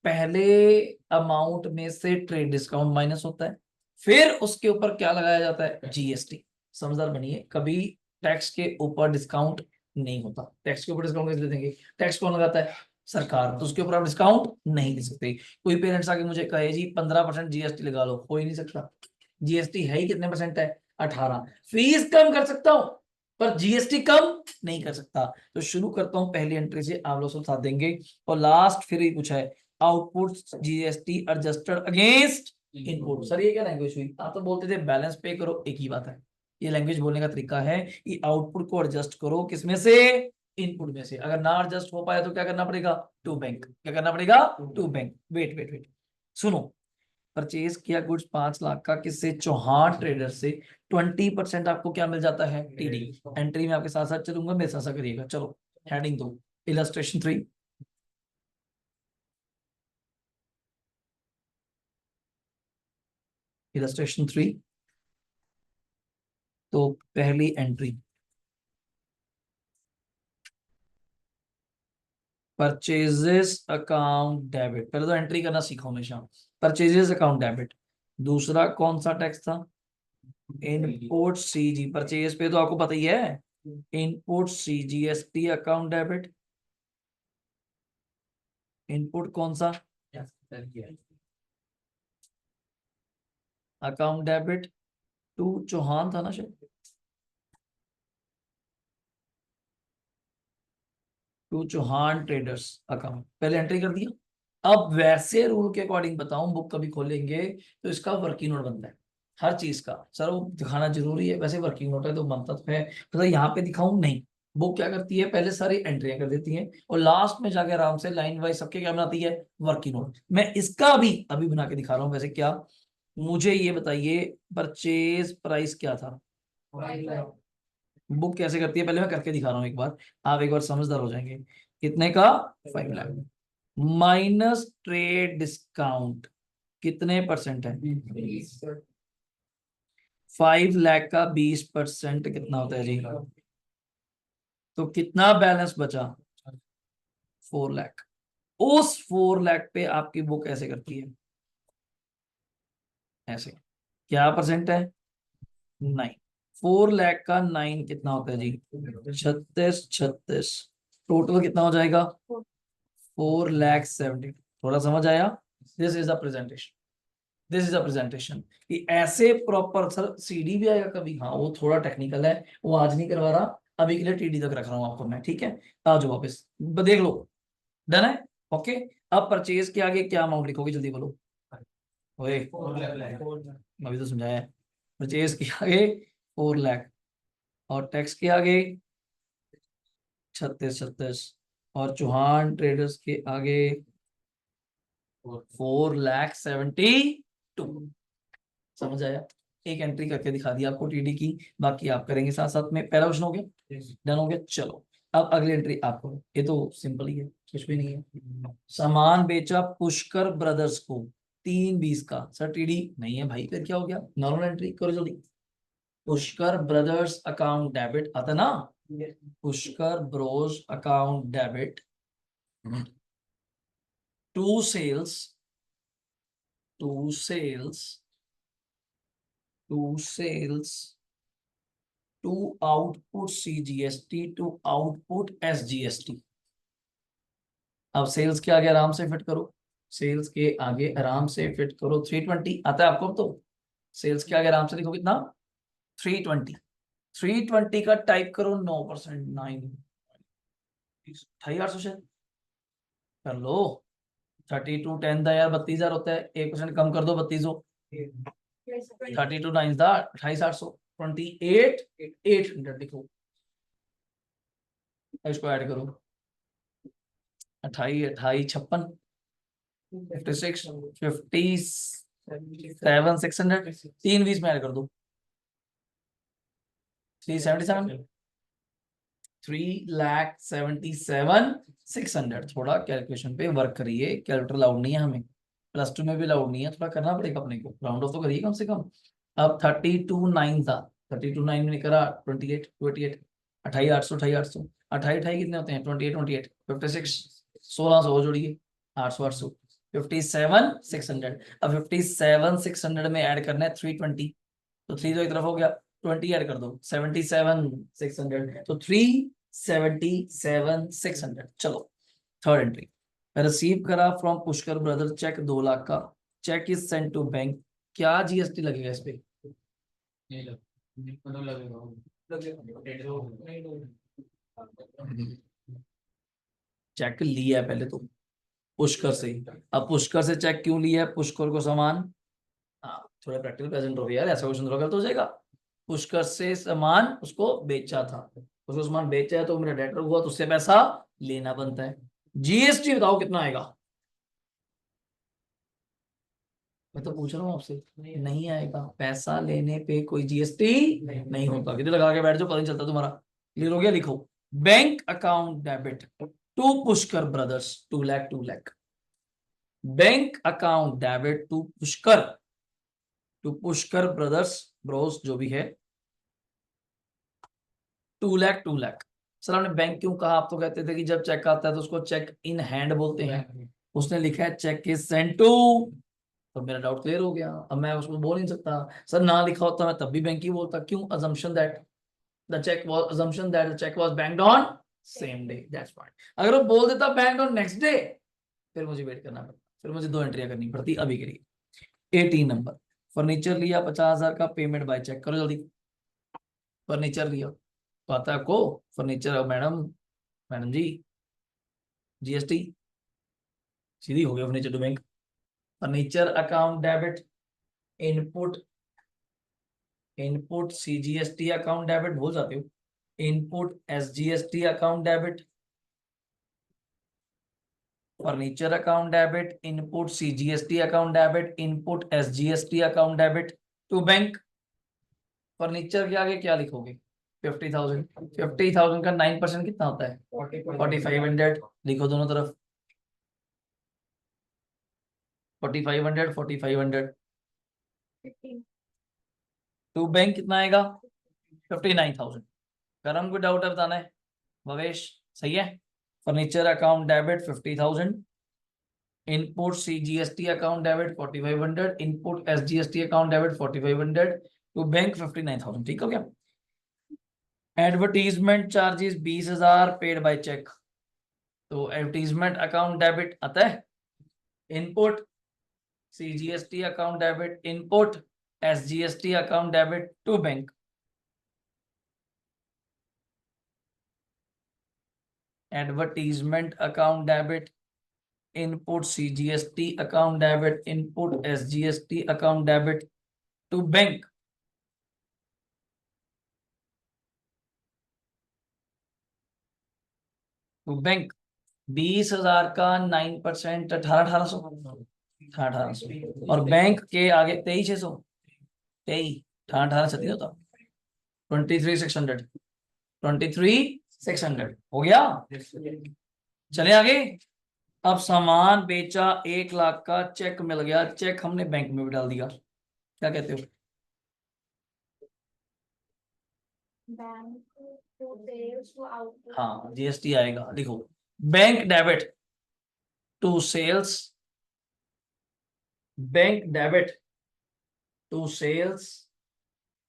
पहले अमाउंट में से ट्रेड डिस्काउंट माइनस होता है, फिर उसके ऊपर क्या लगाया जाता है जीएसटी। समझदार बनिए, कभी टैक्स के ऊपर डिस्काउंट नहीं होता। टैक्स के ऊपर डिस्काउंट कैसे दे देंगे? टैक्स कौन लगाता है? सरकार। तो उसके ऊपर आप डिस्काउंट नहीं दे सकते। कोई पेरेंट्स आके मुझे कहे जी 15% जीएसटी लगा लो, हो ही नहीं सकता। जीएसटी है ही कितने परसेंट है? 18। फीस कम कर सकता हूं पर जीएसटी कम नहीं कर सकता। तो शुरू करता हूं पहली एंट्री से, आप लोग साथ देंगे। और लास्ट फिर ही पूछा है output GST adjusted against input. Sir ये क्या लैंग्वेज हुई? आप तो बोलते थे बैलेंस पे करो, एक ही बात है। ये लैंग्वेज बोलने का तरीका है कि आउटपुट को एडजस्ट करो किसमें से? इनपुट में से। अगर ना एडजस्ट हो पाया तो क्या करना पड़ेगा? To bank. क्या करना पड़ेगा? To bank. Wait wait wait, सुनो। परचेज किया गुड्स 5 लाख का किससे? चौहान ट्रेडर से। 20% आपको क्या मिल जाता है? टीडी। एंट्री में आपके साथ साथ चलूंगा, मेरे साथ साथ करिएगा। चलो हेडिंग दो इलस्ट्रेशन 3। इलस्ट्रेशन 3। तो पहली एंट्री, परचेजेस अकाउंट डेबिट, पहले तो एंट्री करना सीखो हमेशा। Purchases account debit. दूसरा कौन सा टैक्स था? इनपुट सीजी, परचेज पे तो आपको पता ही है, input CGST account debit. Input कौन सा? अकाउंट डेबिट टू चौहान था ना शायद, टू चौहान ट्रेडर्स अकाउंट, पहले एंट्री कर दिया। अब वैसे रूल के अकॉर्डिंग बताऊं, बुक कभी खोलेंगे तो इसका वर्किंग नोट बनता है हर चीज का। सर वो दिखाना जरूरी है, वैसे वर्किंग नोट है तो बनता तो है, तो यहाँ पे दिखाऊं नहीं। बुक क्या करती है, पहले सारी एंट्रियां कर देती है और लास्ट में जाके आराम से लाइन वाइज सबके क्या बनाती है, वर्किंग नोट। मैं इसका भी अभी बना के दिखा रहा हूँ। वैसे क्या, मुझे ये बताइए परचेज प्राइस क्या था? बुक कैसे करती है पहले मैं करके दिखा रहा हूँ एक बार, आप एक बार समझदार हो जाएंगे। कितने का? 5 लाख माइनस ट्रेड डिस्काउंट कितने परसेंट है? 5 लाख का 20% कितना होता है जी? तो कितना बैलेंस बचा? 4 लाख। उस 4 लाख पे आपकी बुक ऐसे करती है, ऐसे। क्या परसेंट है? 9। 4 लाख का 9 कितना होता है जी? 36 36। टोटल कितना हो जाएगा? 4,70,000। थोड़ा समझ आया? This is the presentation, this is a presentation. कि ऐसे प्रॉपर, सर सीडी भी आएगा कभी, हाँ वो थोड़ा टेक्निकल है, वो आज नहीं करवा रहा, अभी के लिए टीडी तक रख रहा हूँ आपको मैं, ठीक है? आ जाओ वापस, देख लो। डन है? ओके। अब परचेज के आगे क्या अमाउंट लिखोगे, जल्दी बोलो। ओए अभी तो समझाया है। परचेज के आगे 4 लाख, और टैक्स के आगे 36 36, और चौहान ट्रेडर्स के आगे 4,72,000। समझ आया? एक एंट्री करके दिखा दी आपको टीडी की, बाकी आप करेंगे साथ साथ में। पहला क्वेश्चन हो गया, डन हो गया। चलो अब अगली एंट्री आप करो, ये तो सिंपल ही है, कुछ भी नहीं है। सामान बेचा पुष्कर ब्रदर्स को 320 का, सर टीडी नहीं है भाई, फिर क्या हो गया? नॉर्मल एंट्री करो जल्दी। पुष्कर ब्रदर्स अकाउंट डेबिट आता ना, Pushkar bros account debit to sales, to sales, to sales, to output CGST, to output SGST. अब सेल्स के आगे आराम से फिट करो, सेल्स के आगे आराम से फिट करो 320 आता है आपको। अब तो सेल्स के आगे आराम से लिखो कितना? 320। 320 का टाइप करो 9%, 9,800 शायद, कर लो। 32 10 था यार, 32,000 होता है, 1% कम कर दो 3200। 32 9 था 28,800, 28,800 लिखो। इसको ऐड करो, 28 28 56, 56 57 600, 3 20 में ऐड कर दो 377, 3,77,600। थोड़ा कैलकुलेशन पे वर्क करिए, कैलकुलेटर लाउड नहीं है हमें, +2 में भी लाउड नहीं है, थोड़ा करना पड़ेगा अपने को, राउंड ऑफ तो करिए कम से कम। अब 32 9 था, 32 9 में करा 28 28, 28,800 28,800, 28 कितने होते हैं? 28 28 56, 1,600 जोड़िए, 800 800, 57,600। अब 57,600 में ऐड करना है 320, तो 3 तो एक तरफ हो गया, 20 ऐड कर दो 77,600, तो 377,600। चलो थर्ड एंट्री, रिसीव करा from Pushkar brother cheque 2 lakh का, cheque is sent to bank. क्या जीएसटी लगेगा इस पे? चेक लिया है पहले तो पुष्कर से, अब पुष्कर से चेक क्यों लिया है? पुष्कर को सामान, हाँ थोड़ा प्रैक्टिकल प्रेजेंट हो गया यार, ऐसा क्वेश्चन थोड़ा गलत हो जाएगा। पुष्कर से सामान उसको बेचा था, उसको सामान बेचा है तो मेरा डेटर हुआ, तो उससे पैसा लेना बनता है। जीएसटी बताओ कितना आएगा? मैं तो पूछ रहा हूँ आपसे, नहीं आएगा, पैसा लेने पे कोई जीएसटी नहीं होता। कितने लगा के बैठ जाओ, पता नहीं चलता तुम्हारा। क्लियर हो गया? लिखो, bank account debit to Pushkar brothers 2 lakh 2 lakh, bank account debit to Pushkar to Pushkar brothers bros जो भी है 2 लाख 2 लाख। सर हमने बैंक क्यों कहा? आप तो कहते थे कि जब चेक आता है तो उसको चेक इन हैंड बोलते हैं, उसने लिखा है चेक इज सेंट टू, तो मेरा डाउट क्लियर हो गया। अब मैं उसको बोल नहीं सकता सर ना लिखा होता मैं तब भी बैंक ही बोलता। क्यों? assumption that the check was assumption that the check was banked on same day, that's fine। अगर वो बोल देता banked on next day, फिर मुझे वेट करना पड़ता, फिर मुझे 2 एंट्रियां करनी पड़ती। अभी के लिए 18 नंबर, फर्नीचर लिया 50,000 का, पेमेंट बाय चेक करो जल्दी। फर्नीचर लिया, पता है आपको furniture, madam madam ji GST सीधी हो गया furniture to bank. Furniture account debit, input input CGST account debit, भूल जाते हो, input SGST account debit, furniture account debit, input CGST account debit, input SGST account debit to bank. Furniture के आगे क्या लिखोगे? 50,000। 50,000 का 9% कितना होता है? 4500। लिखो दोनों तरफ 4500 4500। टू बैंक कितना आएगा? 59,000। अगर हमको डाउट है बताना है भवेश, सही है। Furniture account debit 50,000, input CGST account debit 4500, input SGST account debit 4500 to bank 59,000। ठीक हो गया। Advertisement charges 20,000 paid by cheque, तो एडवर्टीजमेंट अकाउंट डेबिट आता है, input CGST account debit, input SGST account debit to bank. Advertisement account debit, input CGST account debit, input SGST account debit to bank. To bank 20,000 का 9%, 18,800, 18,800। और bank के आगे 23,600, 23 18,600 होता, 23,600, 23,600 हो गया। चले आगे। अब सामान बेचा 1 लाख का, चेक मिल गया, चेक हमने बैंक में भी डाल दिया, क्या कहते हो? हाँ जीएसटी आएगा, लिखो bank debit to sales, bank debit to sales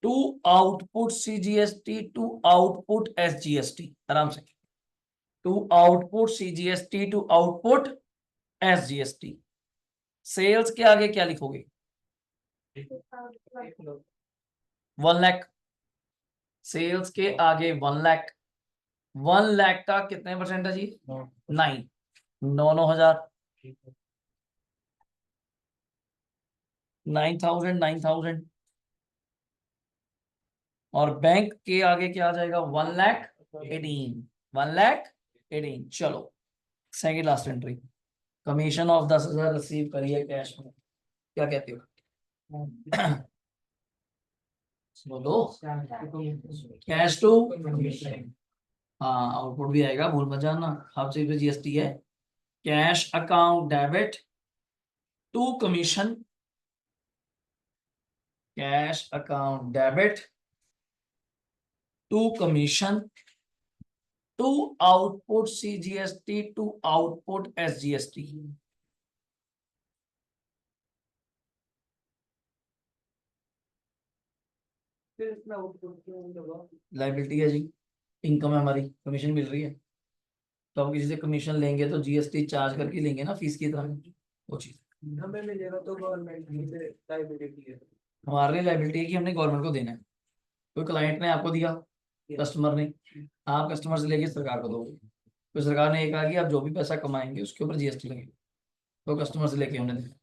to output CGST to output SGST. आराम से, to output CGST to output SGST. Sales के आगे क्या लिखोगे? 1 लाख। सेल्स के आगे 1 लाख। 1 लाख का कितने परसेंट है जी? 9, 9,000, 9,000, 9,000। और बैंक के आगे क्या आ जाएगा? 1,18,000, 1,18,000। चलो second last entry, commission of 10,000 receive करिए कैश में, क्या कहते हो? बोलो। कैश टू, हाँ आउटपुट भी आएगा, भूल मत जाना, हर चीज पे जीएसटी है। Cash account debit to commission, cash account debit to commission to output CGST to output SGST. Liability है जी, इनकम है हमारी, कमीशन मिल रही है, तो हम किसी से कमीशन लेंगे तो जीएसटी चार्ज करके लेंगे ना, फीस की तरह, वो चीज हमें मिलेगा तो गवर्नमेंट की लाइबिलिटी है। हमारे लिए लाइबिलिटी है कि हमने गवर्नमेंट को देना है। कोई क्लाइंट ने आपको दिया, कस्टमर ने, आप कस्टमर से लेके सरकार को दोगे, तो सरकार ने ये कहा कि आप जो भी पैसा कमाएंगे उसके ऊपर जीएसटी लगेगी, तो कस्टमर से लेके हमने दिया।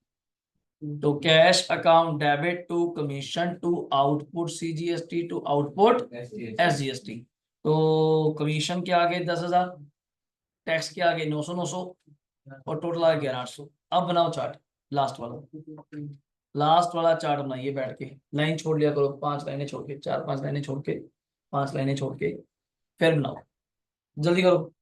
तो cash account debit to commission to output CGST to output SGST. तो कमीशन के आगे 10,000, टैक्स के आगे 900 900, और टोटल आ गया 800। अब बनाओ चार्ट, लास्ट वाला, लास्ट वाला चार्ट बनाइए बैठ के, लाइन छोड़ लिया करो, 5 लाइनें छोड़ के, 4 5 लाइनें छोड़ के, 5 लाइनें छोड़ के, फिर बनाओ, जल्दी करो।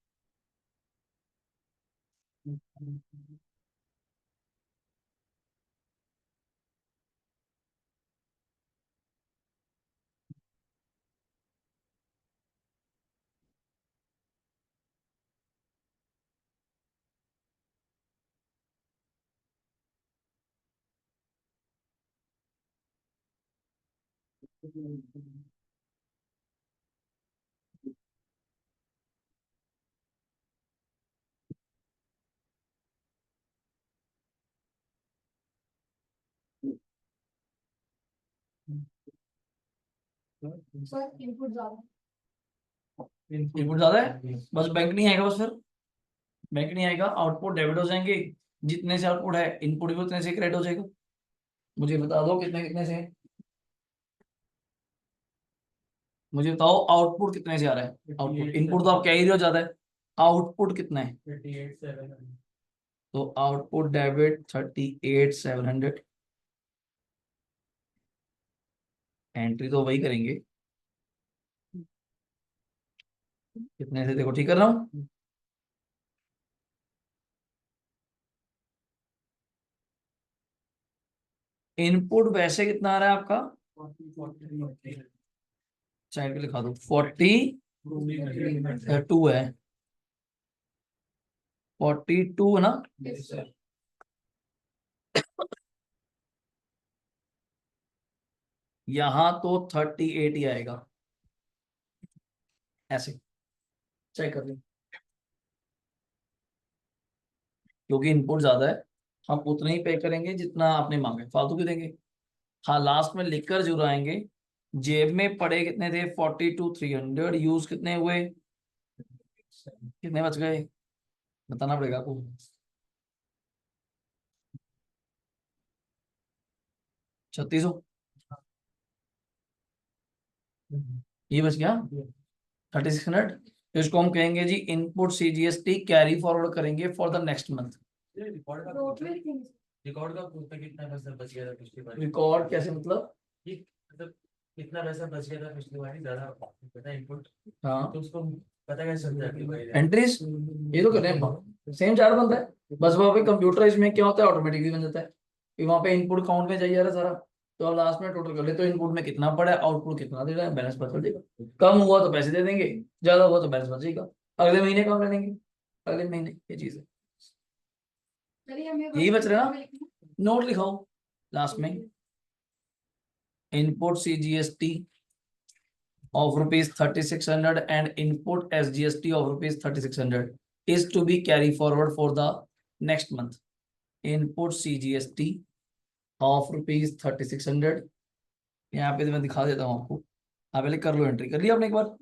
इनपुट ज्यादा है, बस बैंक नहीं आएगा, बस फिर बैंक नहीं आएगा, आउटपुट डेबिट हो जाएंगे। जितने से आउटपुट है इनपुट भी उतने से क्रेडिट हो जाएगा। मुझे बता दो कितने कितने से है? मुझे बताओ आउटपुट कितने से आ रहा है? आउटपुट, इनपुट तो आप कह ही रहे हो ज्यादा है, आउटपुट कितना है? तो आउटपुट डेबिट 38,700, एंट्री तो वही करेंगे। कितने से देखो, ठीक कर रहा हूँ। इनपुट वैसे कितना आ रहा है आपका? साइड पे लिखा दो, 42 है, 42 है ना? यहाँ तो 38 ही आएगा, ऐसे चेक कर लो, क्योंकि इनपुट ज्यादा है। हम उतना ही पे करेंगे जितना आपने मांगे, फालतू क्यों देंगे। हाँ, लास्ट में लिखकर जरूर आएंगे। जेब में पड़े कितने थे? 42,300, यूज कितने हुए? कितने बच गए? बताना पड़ेगा आपको। 3600, ये बच गया 3600। तो इसको हम कहेंगे जी इनपुट CGST कैरी फॉरवर्ड करेंगे for the next month. Record का पूछता कितना पैसा बच गया था पिछली बार? रिकॉर्ड कैसे मतलब? ये मतलब कितना पैसा बच गया था पिछली बार, ज्यादा पता इनपुट, हाँ, तो उसको पता कैसे चलता है कि भाई एंट्रीज ये तो कर रहे हैं, सेम चार्ट बनता है, बस वहाँ पे कंप्यूटर इसमें क्या होता है, ऑटोमेटिकली बन जाता है। कि वहाँ पे इनपुट काउंट में चाहिए सारा, तो अब लास्ट में टोटल कर ले, तो इनपुट में कितना पड़ा है, आउटपुट कितना दे रहा है, बैलेंस पता चल जाएगा। कम हुआ तो पैसे दे देंगे, ज्यादा हुआ तो बैलेंस बचेगा, अगले महीने काम ले लेंगे, अगले महीने ये चीज है। यही बच रहा है ना? नोट लिखाओ लास्ट में, input CGST of rupees 3600 and input SGST of rupees 3600 is to be carry forward for the next month. Input CGST of rupees 3600, यहाँ पे तो मैं दिखा देता हूँ आपको, आप पहले कर लो, एंट्री कर लिया आपने एक बार,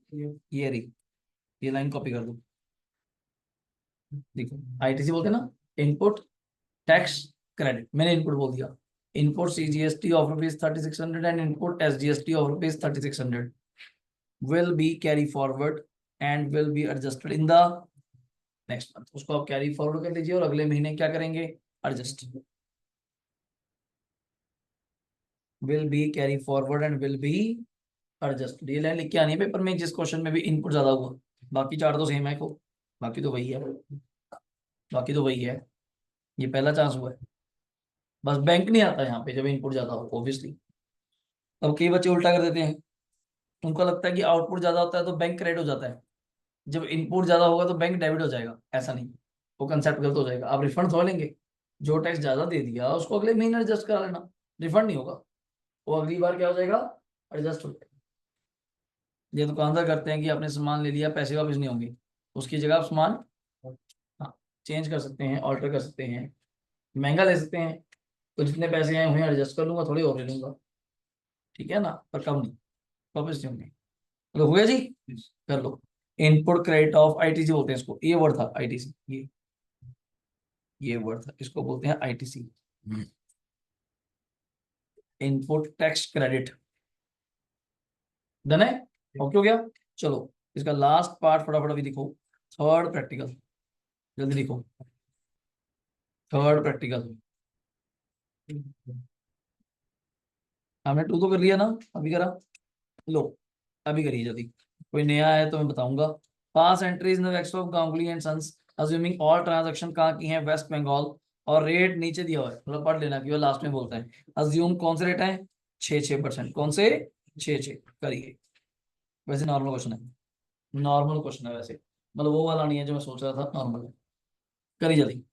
ये रही, ये लाइन कॉपी कर दो। देखो ITC बोलते हैं ना, इनपुट टैक्स क्रेडिट, मैंने इनपुट बोल दिया। Input CGST of rupees 3600 and input SGST of rupees 3600 will be carry forward and will be adjusted in the next month। उसको आप कैरी फॉरवर्ड कर लीजिए और अगले महीने क्या करेंगे? Adjust. Will be carry forward and will be adjust, ये लाइन लिख के आनी है पेपर में, जिस क्वेश्चन में भी इनपुट ज्यादा हुआ। बाकी चार तो सेम है को, बाकी तो वही है, बाकी तो वही है। ये पहला चांस हुआ है, बस बैंक नहीं आता यहाँ पे जब इनपुट ज्यादा हो, ऑब्वियसली। अब कई बच्चे उल्टा कर देते हैं, उनको लगता है कि आउटपुट ज्यादा होता है तो बैंक क्रेडिट हो जाता है, जब इनपुट ज्यादा होगा तो बैंक डेबिट हो जाएगा, ऐसा नहीं। वो कंसेप्ट गलत हो जाएगा, आप रिफंड थोड़ा लेंगे। जो टैक्स ज्यादा दे दिया उसको अगले महीने एडजस्ट करा लेना, रिफंड नहीं होगा, वो अगली बार क्या हो जाएगा? एडजस्ट हो जाएगा। ये दुकानदार करते हैं कि आपने सामान ले लिया, पैसे वापस नहीं होंगे, उसकी जगह आप सामान, हाँ, चेंज कर सकते हैं, ऑल्टर कर सकते हैं, महंगा ले सकते हैं, तो जितने पैसे आए उन्हें एडजस्ट कर लूंगा, थोड़ी और ले लूंगा, ठीक है ना, पर कम नहीं, वापस नहीं होंगे। तो हो गया जी, कर लो। इनपुट क्रेडिट ऑफ ITC बोलते हैं इसको, ये वर्ड था ITC, ये वर्ड था, इसको बोलते हैं ITC, input tax credit. Done है? ओके हो गया। चलो इसका लास्ट पार्ट फटाफट अभी लिखो, थर्ड प्रैक्टिकल, जल्दी लिखो, थर्ड प्रैक्टिकल। हमने टू तो कर लिया ना, अभी करा लो, अभी करिए जल्दी। कोई नया है तो मैं बताऊंगा। Pass entries in the works of Ganguly and sons assuming all transaction कहाँ की हैं? वेस्ट बंगाल। और रेट नीचे दिया हुआ है, मतलब पढ़ लेना कि वो लास्ट में बोलता है। अज्यूम कौन से रेट है? 6-6%, कौन से? 6-6 करिए। वैसे नॉर्मल क्वेश्चन है, नॉर्मल क्वेश्चन है वैसे, मतलब वो वाला नहीं है जो मैं सोच रहा था, नॉर्मल है। करिए जल्दी,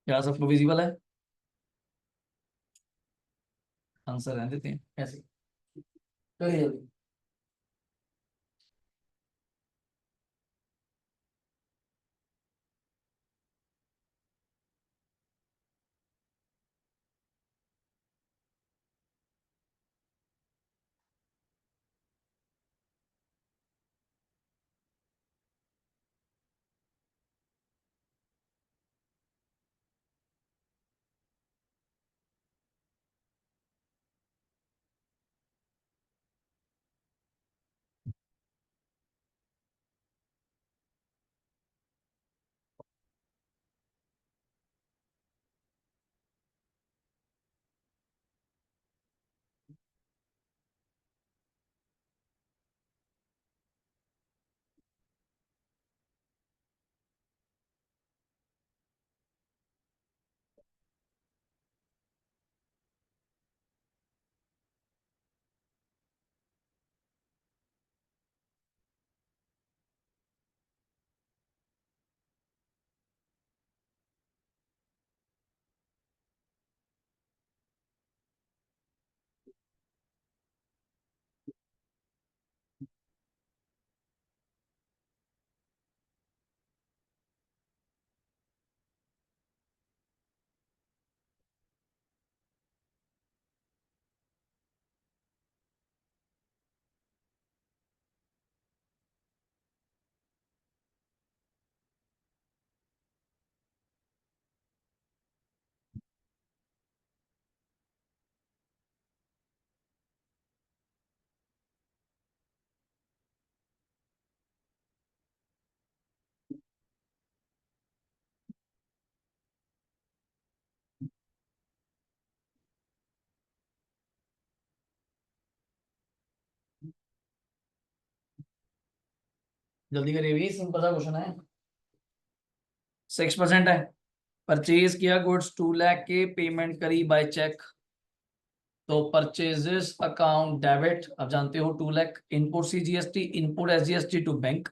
क्या सबको विजिबल है? आंसर रहने देते हैं ऐसे। चलिए जल्दी। जल्दी करिए, भी सिंपल सा क्वेश्चन है। 6% है। परचेज किया गुड्स 2 लाख के, पेमेंट करी बाय चेक। तो परचेजेस अकाउंट डेबिट, अब जानते हो 2 lakh, input CGST, input SGST to bank.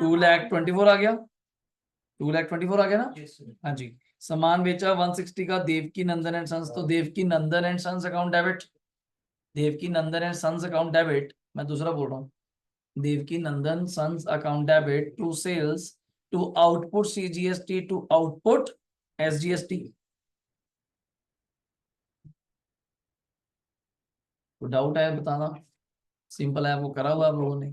2,24,000 आ गया, 2,24,000 आ गया ना। Yes, sir. हाँ जी। सामान बेचा 160 का, देवकी नंदन एंड सन्स, तो Devki Nandan and sons account debit. Devki Nandan and sons account debit, मैं दूसरा बोल रहा हूँ। Devki Nandan sons account debit to sales to output CGST to output SGST. तो डाउट है बताना, सिंपल है, वो करा हुआ आप लोगों ने।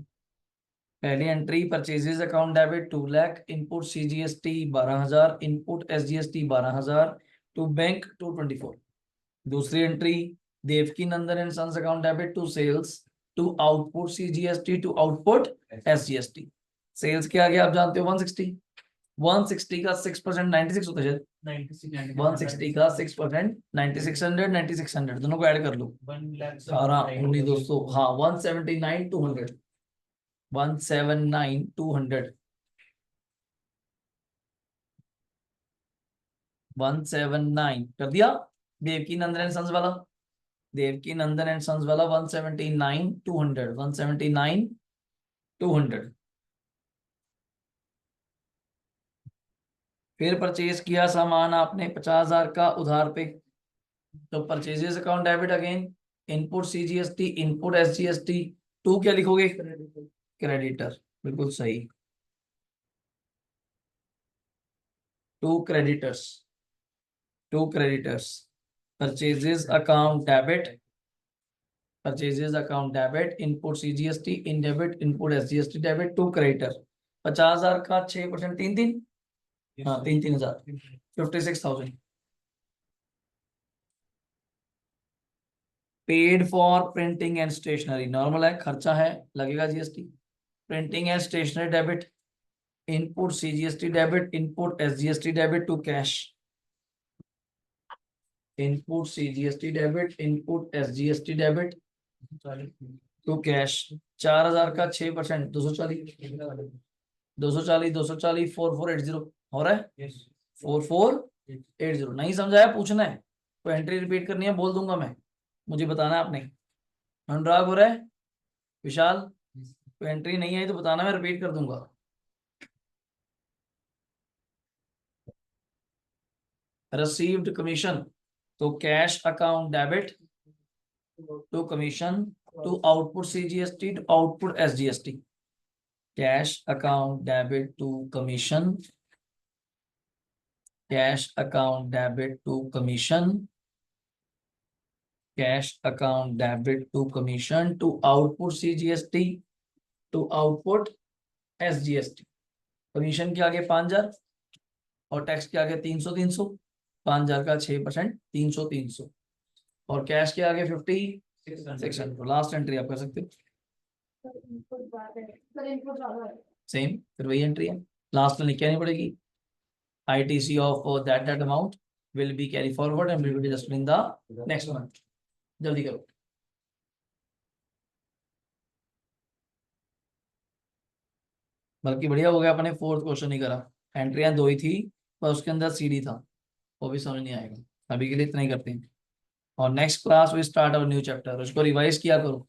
पहली entry purchases account debit 2 lakh, input CGST 12,000, input SGST 12,000 to bank 224। दूसरी entry Devki Nandan and sons account debit to sales to output CGST to output SGST. Sales क्या आ गया आप जानते हो 160, 160 का 6% 96 होता है। 96, 160 का 6% 9600, 9600 दोनों को ऐड कर लो। 18,19,200, हाँ 179,200, 179,200, 179 कर दिया। देवकी नंदन एंड सन्स वाला, देवकी नंदन एंड सन्स वाला 179,200, 179,200। फिर परचेज किया सामान आपने 50,000 का उधार पे, तो purchases account debit again, input CGST, input SGST to क्या लिखोगे, क्रेडिटर, बिल्कुल सही, to creditors, to creditors. Purchases account debit, purchases account debit, input CGST, in debit, input SGST debit to creditor. 50,000 का 6%, 3,3, हाँ 3,3,000, 56,000। Paid for printing and stationery, normal है, खर्चा है, लगेगा GST. Printing and stationery debit, input CGST debit, input SGST debit to cash, input CGST debit, input SGST debit to cash. 4,000 का 6%, 240, 240, 240, 4480 हो रहा है, 4480। नहीं समझाया पूछना है, तो एंट्री रिपीट करनी है, बोल दूंगा मैं, मुझे बताना है आपने। अनुराग हो रहा है, विशाल, तो एंट्री नहीं आई तो बताना, मैं रिपीट कर दूंगा। रिसीव्ड कमीशन, तो cash account debit to commission to output CGST to output SGST। Cash account debit to commission, cash account debit to commission, cash account debit to commission to output CGST to output SGST। Commission के आगे 5000 और tax के आगे 300 5000 का 6% 300 और cash के आगे 5600। Last entry आप कर सकते हो सेम, फिर वही एंट्री है, लास्ट में लिखनी पड़ेगी ITC of that amount will be carry forward and will be adjusted in the next month. जल्दी करो। बल्कि बढ़िया हो गया अपने फोर्थ क्वेश्चन नहीं करा, एंट्रियां 2 ही थी पर उसके अंदर CD था, वो भी समझ नहीं आएगा, अभी के लिए इतना ही करते हैं। और next class we start our new chapter, उसको रिवाइज किया करो।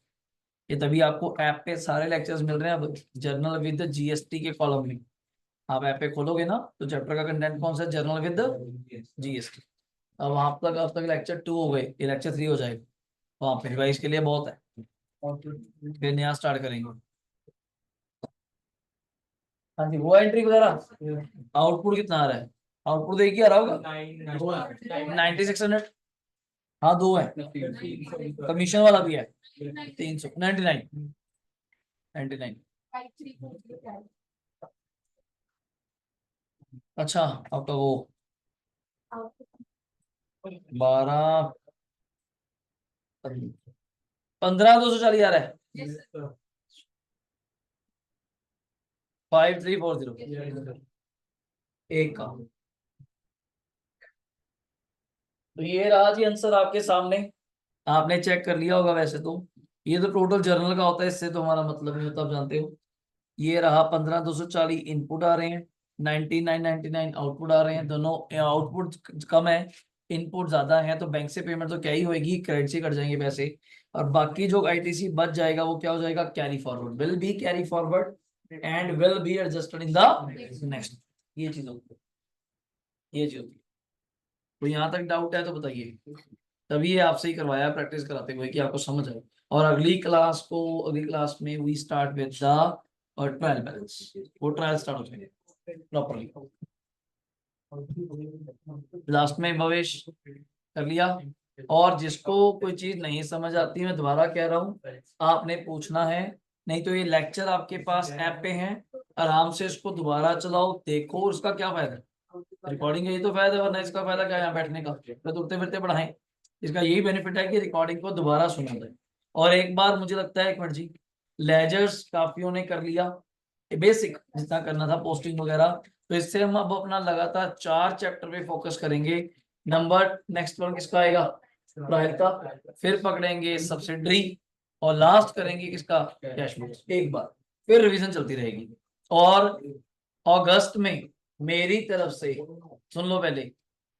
ये तभी आपको ऐप पे सारे लेक्चर्स मिल रहे हैं अब जर्नल विद GST के कॉलम में। आप ऐप पे खोलोगे ना तो चैप्टर का कंटेंट कौन सा है, जर्नल विद GST। अब वहां तक अब तक लेक्चर 2 हो गए, ये लेक्चर 3 हो जाएगा, वहां पे रिवाइज के लिए बहुत है, फिर नया स्टार्ट करेंगे। हाँ जी, वो एंट्री वगैरह आउटपुट कितना आ रहा है, आउटपुट देखिए आ रहा होगा 9600। हाँ 2 है, कमीशन वाला भी है 399। अच्छा आपका वो 12 15240 आ रहा है 5340 एक का। तो ये रहा जी आंसर आपके सामने, आपने चेक कर लिया होगा वैसे तो। ये तो टोटल जर्नल का होता है, इससे तो हमारा मतलब नहीं होता, आप जानते हो। ये रहा 15240 इनपुट आ रहे हैं, 9999 आउटपुट आ रहे हैं। दोनों आउटपुट कम है, इनपुट ज्यादा है, तो बैंक से पेमेंट तो क्या ही होएगी, क्रेडिट से कट जाएंगे पैसे। और बाकी जो ITC बच जाएगा वो क्या हो जाएगा, carry forward, will be carry forward and will be adjusted in the next. ये चीज होती है, ये चीज होती है। तो यहाँ तक डाउट है तो बताइए, तभी ये आपसे ही करवाया प्रैक्टिस कराते हुए कि आपको समझ आए। और अगली क्लास में वी स्टार्ट विद द और ट्रायल बैलेंस, वो ट्रायल स्टार्ट हो जाएंगे प्रॉपरली। लास्ट में भवेश कर लिया। और जिसको कोई चीज नहीं समझ आती, मैं दोबारा कह रहा हूँ, आपने पूछना है, नहीं तो ये लेक्चर आपके पास ऐप पे हैं, आराम से इसको दोबारा चलाओ, देखो, और उसका क्या फायदा है, रिकॉर्डिंग का ये तो फायदा है, वरना इसका फायदा क्या है यहाँ बैठने का, तो उठते फिरते पढ़ाएं। इसका यही बेनिफिट है कि रिकॉर्डिंग को दोबारा सुना जाए। और एक बार मुझे लगता है, एक मिनट जी, लेजर्स काफियों ने कर लिया, बेसिक जितना करना था, पोस्टिंग वगैरह, तो इससे हम अब अपना लगातार 4 चैप्टर पे फोकस करेंगे। नंबर नेक्स्ट वन किसका आएगा, ट्रायल का, फिर पकड़ेंगे सब्सिडरी, और लास्ट करेंगे किसका, कैश बुक्स, एक बार, फिर रिवीजन चलती रहेगी। और अगस्त में मेरी तरफ से, सुन लो पहले,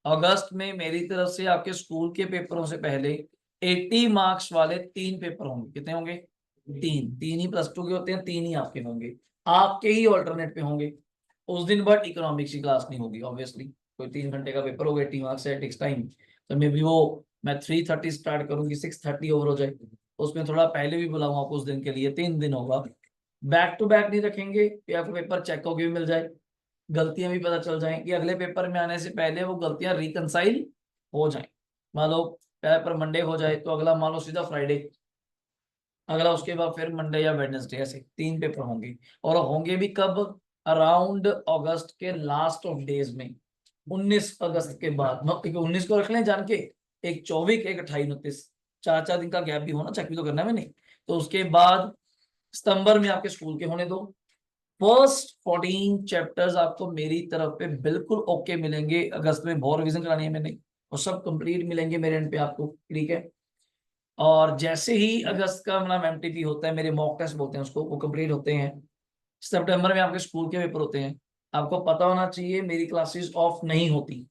अगस्त में मेरी तरफ से आपके स्कूल के पेपरों से पहले 80 मार्क्स वाले 3 पेपर होंगे। कितने होंगे, 3 ही +2 के होते हैं, 3 ही आपके होंगे, आपके ही ऑल्टरनेट पे होंगे उस दिन। बट इकोनॉमिक्स की क्लास नहीं होगी ऑब्वियसली, कोई 3 घंटे का पेपर होगा, 80 मार्क्स है, टेक्स टाइम, तो मे बी वो मैं 3:30 स्टार्ट करूंगी, 6:30 ओवर हो जाए, उसमें थोड़ा पहले भी बुलाऊंगा आपको, उस दिन के लिए 3 दिन होगा। बैक टू बैक नहीं रखेंगे, आपको पेपर चेक होके भी मिल जाए, गलतियां भी पता चल जाएं कि अगले पेपर में आने से पहले वो गलतियां रिकंसाइल हो जाएं। मान लो पेपर मंडे हो जाए तो अगला मान लो सीधा फ्राइडे, अगला उसके बाद फिर मंडे या वेडनेसडे, ऐसे 3 पेपर होंगे। और होंगे भी कब, अराउंड अगस्त के लास्ट ऑफ डेज में, 19 अगस्त के बाद, 19 को रख लें जान के, एक 24, एक 28, 29, 4 दिन का गैप भी होना, चेक भी तो करना है मैंने। तो उसके बाद सितंबर में आपके स्कूल के होने दो। फर्स्ट 14 चैप्टर्स आपको मेरी तरफ पे बिल्कुल ओके मिलेंगे, अगस्त में बहुत रिवीजन करानी है मैंने, और सब कंप्लीट मिलेंगे मेरे एंड पे आपको, ठीक है। और जैसे ही अगस्त का मतलब MTP होता है, मेरे मॉक टेस्ट बोलते हैं उसको, वो कंप्लीट होते हैं, सितंबर में आपके स्कूल के पेपर होते हैं। आपको पता होना चाहिए मेरी क्लासेस ऑफ नहीं होती,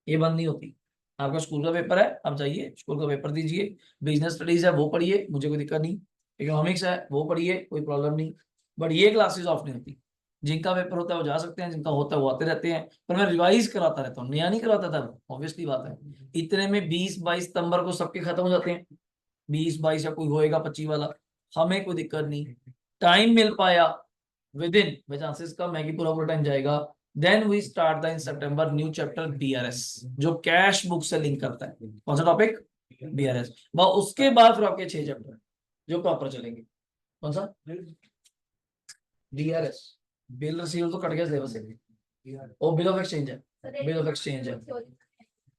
ये बंद नहीं होती। आपका स्कूल का पेपर है, आप जाइए स्कूल का पेपर दीजिए, बिजनेस स्टडीज है वो पढ़िए, मुझे कोई दिक्कत नहीं, इकोनॉमिक्स है वो पढ़िए, कोई प्रॉब्लम नहीं, बट ये क्लासेस ऑफ नहीं होती। जिनका पेपर होता है वो जा सकते हैं, जिनका होता है वो आते रहते हैं, पर मैं रिवाइज कराता रहता हूँ, नया नहीं कराता था, ऑब्वियसली बात है। इतने में 20-22 सितंबर को सबके खत्म हो जाते हैं, 20-22 या कोई होएगा 25 वाला, हमें कोई दिक्कत नहीं, टाइम मिल पाया विद इन बाई चांसेस का मैगी पूरा टाइम जाएगा। Then we start the in September new chapter BRS, जो कैश बुक से लिंक करता है। कौन सा टॉपिक? बीआरएस। उसके बाद फिर आपके 6 चैप्टर जो प्रॉपर चलेंगे। कौन सा? बीआरएस। बिल रिसीव तो कट गया सिलेबस से, ओ बिल ऑफ एक्सचेंज है, बिल ऑफ एक्सचेंज है,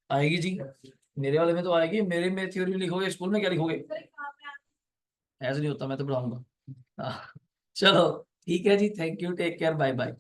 आएगी जी, मेरे वाले में तो आएगी। मेरे में थ्योरी लिखोगे, स्कूल में क्या लिखोगे? ऐसे नहीं होता, मैं तो पढ़ाऊंगा। हाँ, चलो ठीक है जी, thank you, take care, bye bye.